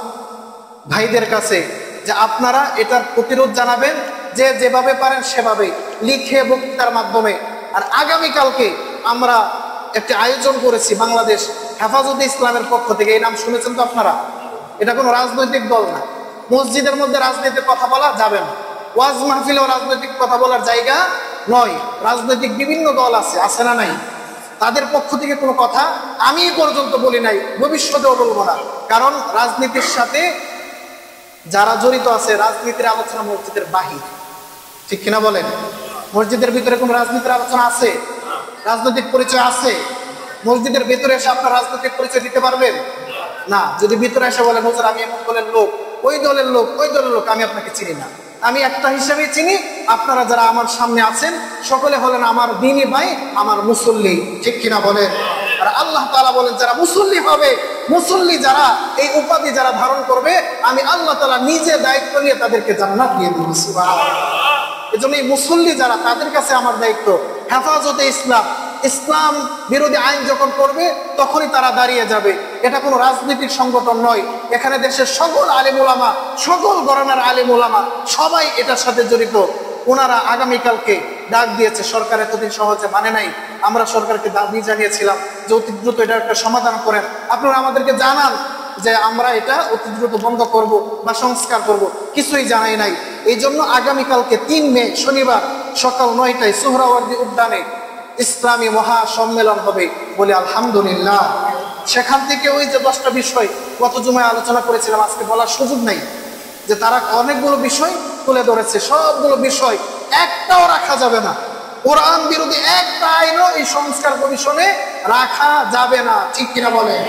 ভাইদের কাছে, যে আপনারা এটার প্রতিরোধ জানাবেন, যে যেভাবে পারেন সেভাবে, লিখে, বক্তৃতার মাধ্যমে। আর আগামীকালকে আমরা একটি আয়োজন করেছি বাংলাদেশ হেফাজতে ইসলামের পক্ষ থেকে। এই নাম শুনেছেন তো আপনারা? এটা কোনো রাজনৈতিক দল না। মসজিদের মধ্যে রাজনৈতিক কথা বলা যাবে না, ওয়াজ মাহফিলেও রাজনৈতিক কথা বলার জায়গা নয়। রাজনৈতিক বিভিন্ন দল আছে, আছে না নাই? তাদের পক্ষ থেকে কোনো কথা আমি পর্যন্ত বলি নাই, ভবিষ্যতেও বলবো না। কারণ রাজনীতির সাথে যারা জড়িত আছে, রাজনীতির আলোচনা মসজিদের বাহির। ঠিক কিনা বলেন? মসজিদের ভিতরে কোন রাজনীতির আলোচনা আছে? রাজনৈতিক পরিচয় আছে? মসজিদের ভিতরে এসে আপনার রাজনৈতিক পরিচয় দিতে পারবেন না। যদি ভিতরে এসে বলেন, হুজুর আমি এমন দলের লোক, ওই দলের লোক, ওই দলের লোক, আমি আপনাকে চিনি না, আমি একটা হিসাবেই চিনি, আপনারা যারা আমার সামনে আছেন সকলে হলেন আমার দ্বীনি ভাই, আমার মুসল্লি। ঠিক কিনা বলেন? আর আল্লাহ তাআলা বলেন, যারা মুসল্লি হবে, মুসল্লি যারা, এই উপাধি যারা ধারণ করবে, আমি আল্লাহ তাআলা নিজে দায়িত্ব নিয়ে তাদেরকে জান্নাত দিয়ে দেব। সুবহানাল্লাহ। এজন্য এই মুসল্লি যারা, তাদের কাছে আমার দায়িত্ব হেফাজতে ইসলাম, ইসলাম বিরোধী আইন যখন করবে তখনই তারা দাঁড়িয়ে যাবে। এটা কোনো রাজনৈতিক সংগঠন নয়। এখানে দেশের সকল আলেম ওলামা, সকল ঘরানার আলেম ওলামা সবাই এটার সাথে জড়িত। ওনারা আগামীকালকে ডাক দিয়েছে, সরকার এতদিন সহজে মানে নাই। আমরা সরকারকে দাবি জানিয়েছিলাম যে অতি দ্রুত এটা একটা সমাধান করেন, আপনারা আমাদেরকে জানান যে আমরা এটা অতি দ্রুত বন্ধ করব বা সংস্কার করব। কিছুই জানাই নাই। এই জন্য আগামীকালকে 3 মে শনিবার সকাল 9টায় সোহরাওয়ার্দী উদ্যানে ইসলামী মহা সম্মেলন হবে বলে আলহামদুলিল্লাহ। সেখান থেকে ওই যে 10টা বিষয় গত জুমায় আলোচনা করেছিলাম, আজকে বলার সুযোগ নাই, যে তারা অনেকগুলো বিষয় তুলে ধরেছে। সবগুলো বিষয় একটাও রাখা যাবে না। কোরআন বিরোধী একটা আইনও এই সংস্কার কমিশনে রাখা যাবে না। ঠিক কিনা বলেন?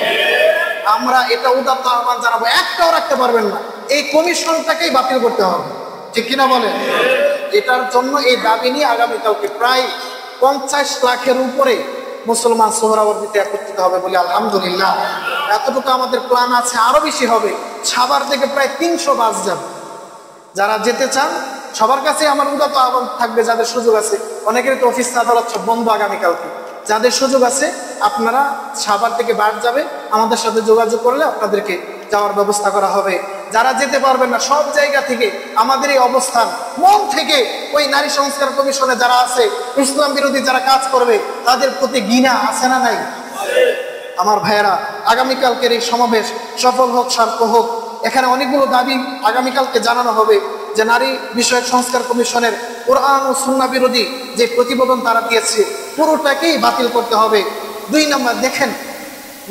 আমরা এটা উদাত্ত আহ্বান জানাবো, একটাও রাখতে পারবেন না। এই কমিশনটাকেই বাতিল করতে হবে। ঠিক কিনা বলেন? এটার জন্য এই দাবি নিয়ে আগামীকালকে প্রায় 50 লাখের উপরে মুসলমান সোহরাওয়ার্দীতে একত্রিত হবে বলে আলহামদুলিল্লাহ। এতটুকু আমাদের প্ল্যান আছে, আরো বেশি হবে। সাভার থেকে প্রায় 300 বাস যাবে। যারা যেতে চান সবার কাছে আমার উদাত্ত আহ্বান থাকবে, যাদের সুযোগ আছে। অনেকের তো অফিস আদালত সব বন্ধ আগামীকালকে, যাদের সুযোগ আছে আপনারা সাভার থেকে বাস যাবে, আমাদের সাথে যোগাযোগ করলে আপনাদেরকে যাওয়ার ব্যবস্থা করা হবে। যারা যেতে পারবেন না, সব জায়গা থেকে আমাদের এই অবস্থান, মন থেকে ওই নারী সংস্কার কমিশনে যারা আছে, ইসলাম বিরোধী যারা কাজ করবে, তাদের প্রতি ঘৃণা আছে না নাই? আমার ভাইয়েরা, আগামীকালকের এই সমাবেশ সফল হোক, সার্থক হোক। এখানে অনেকগুলো দাবি আগামীকালকে জানানো হবে, যে নারী বিষয়ক সংস্কার কমিশনের কোরআন ও সুন্নাহ বিরোধী যে প্রতিবেদন তারা দিয়েছে পুরোটাকেই বাতিল করতে হবে। 2 নম্বর, দেখেন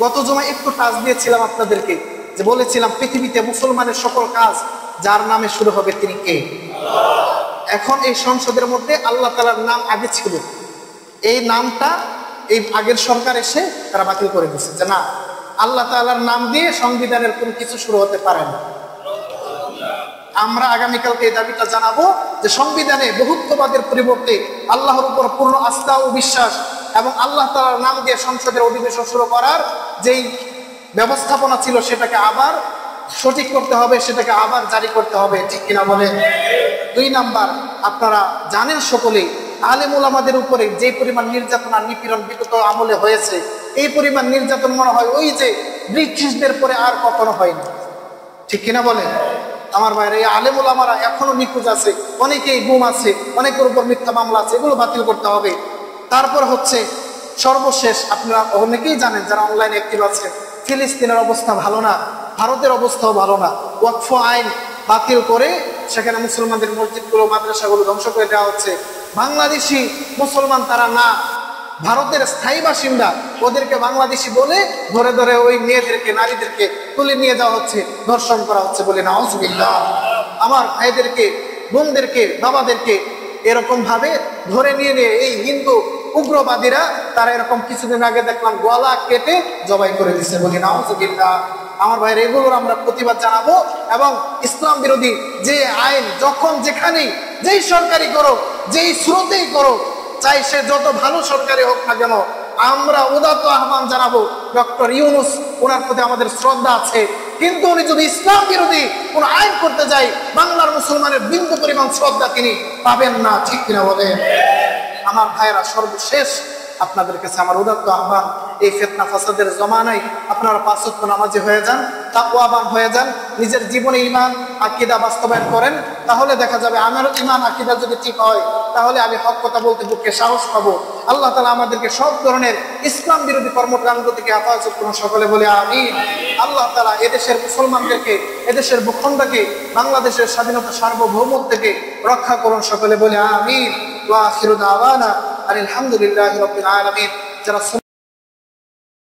গত জুমায় একটু টাচ দিয়েছিলাম আপনাদেরকে, যে বলেছিলাম পৃথিবীতে মুসলমানের সকল কাজ যার নামে শুরু হবে তিনি কে? এখন এই সংসদের মধ্যে আল্লাহ তাআলার নাম আগে ছিল, এই নামটা এই আগের সরকার এসে তারা বাতিল করে দিয়েছে, যে না, আল্লাহ তাআলার নাম দিয়ে সংবিধানের কোনো কিছু শুরু হতে পারে না। আমরা আগামীকালকে এই দাবিটা জানাবো, যে সংবিধানে বহুত্ববাদের পরিবর্তে আল্লাহর উপর পূর্ণ আস্থা ও বিশ্বাস এবং আল্লাহ তাআলার নাম দিয়ে সংসদের অধিবেশন শুরু করার যেই ব্যবস্থাপনা ছিল, সেটাকে আবার সঠিক করতে হবে, সেটাকে আবার জারি করতে হবে, ঠিক কিনা বলে? 2 নাম্বার, আপনারা জানেন সকলেই আলেম ওলামাদের উপরে যে পরিমাণ নির্যাতন আর নিপীড়ন বিগত আমলে হয়েছে, এই পরিমাণ নির্যাতন মনে হয় ওই যে ব্রিটিশদের পরে আর কখনো হয়নি, ঠিক কিনা বলেন? আমার ভাইরা, এই আলেম ওলামারা এখনো নিখোঁজ আছে, অনেকেই গুম আছে, অনেকের উপর মিথ্যা মামলা আছে, এগুলো বাতিল করতে হবে। তারপর হচ্ছে সর্বশেষ, আপনারা অনেকেই জানেন যারা অনলাইনে অ্যাক্টিভ আছে, ফিলিস্তিনের অবস্থা ভালো না, ভারতের অবস্থাও ভালো না। ওয়াকফ আইন বাতিল করে সেখানে মুসলমানদের মসজিদগুলো মাদ্রাসাগুলো ধ্বংস করে দেওয়া হচ্ছে। বাংলাদেশি মুসলমান তারা না, ভারতের স্থায়ী বাসিন্দা, ওদেরকে বাংলাদেশি বলে ধরে ধরে ওই মেয়েদেরকে, নারীদেরকে তুলে নিয়ে যাওয়া হচ্ছে, ধর্ষণ করা হচ্ছে, বলে নাউজুবিল্লাহ। আমার ভাইদেরকে, বোনদেরকে, বাবাদেরকে এরকম ভাবে ধরে নিয়ে এই হিন্দু উগ্রবাদীরা তারা এরকম কিছুদিন আগে দেখলাম গলা কেটে জবাই করে দিচ্ছে, বলি নাউজুবিল্লাহ। আমার ভাইয়ের এগুলোর আমরা প্রতিবাদ জানাবো, এবং ইসলাম বিরোধী যে আইন যখন যেখানেই যেই সরকারি করো, যেই স্রোতেই করো, চাই সে যত ভালো সরকারি হোক না কেন, আমরা উদাত্ত আহ্বান জানাবো। ডক্টর ইউনূস, ওনার প্রতি আমাদের শ্রদ্ধা আছে, কিন্তু উনি যদি ইসলাম বিরোধী কোন আইন করতে যায়, বাংলার মুসলমানের বিন্দু পরিমাণ শ্রদ্ধা তিনি পাবেন না, ঠিক কিনা বলে? আমার ভাইয়েরা, সর্বশেষ আপনাদের কাছে আমার উদাত্ত আহ্বান, এই ফিতনা ফাসাদের জমানায় আপনারা 5 ওয়াক্ত নামাজি হয়ে যান, তাকওয়াবান হয়ে যান, নিজের জীবনে ঈমান আকীদা বাস্তবায়ন করেন, তাহলে দেখা যাবে আমার ঈমান আকীদা যদি ঠিক হয়, তাহলে আমি হক কথা বলতে বুকে সাহস পাবো। আল্লাহ তাআলা আমাদেরকে সব ধরনের ইসলাম বিরোধী কর্মকাণ্ড থেকে হেফাজত করুন, সকলে বলে আমিন। আল্লাহ তাআলা এদেশের মুসলমানদেরকে, এদেশের ভূখণ্ডকে, বাংলাদেশের স্বাধীনতা সার্বভৌমত্ব থেকে রক্ষা করুন, সকলে বলে আমিন। ওয়া আখিরু দাওয়ানা আলহামদুলিল্লাহি রাব্বিল আলামিন। যারা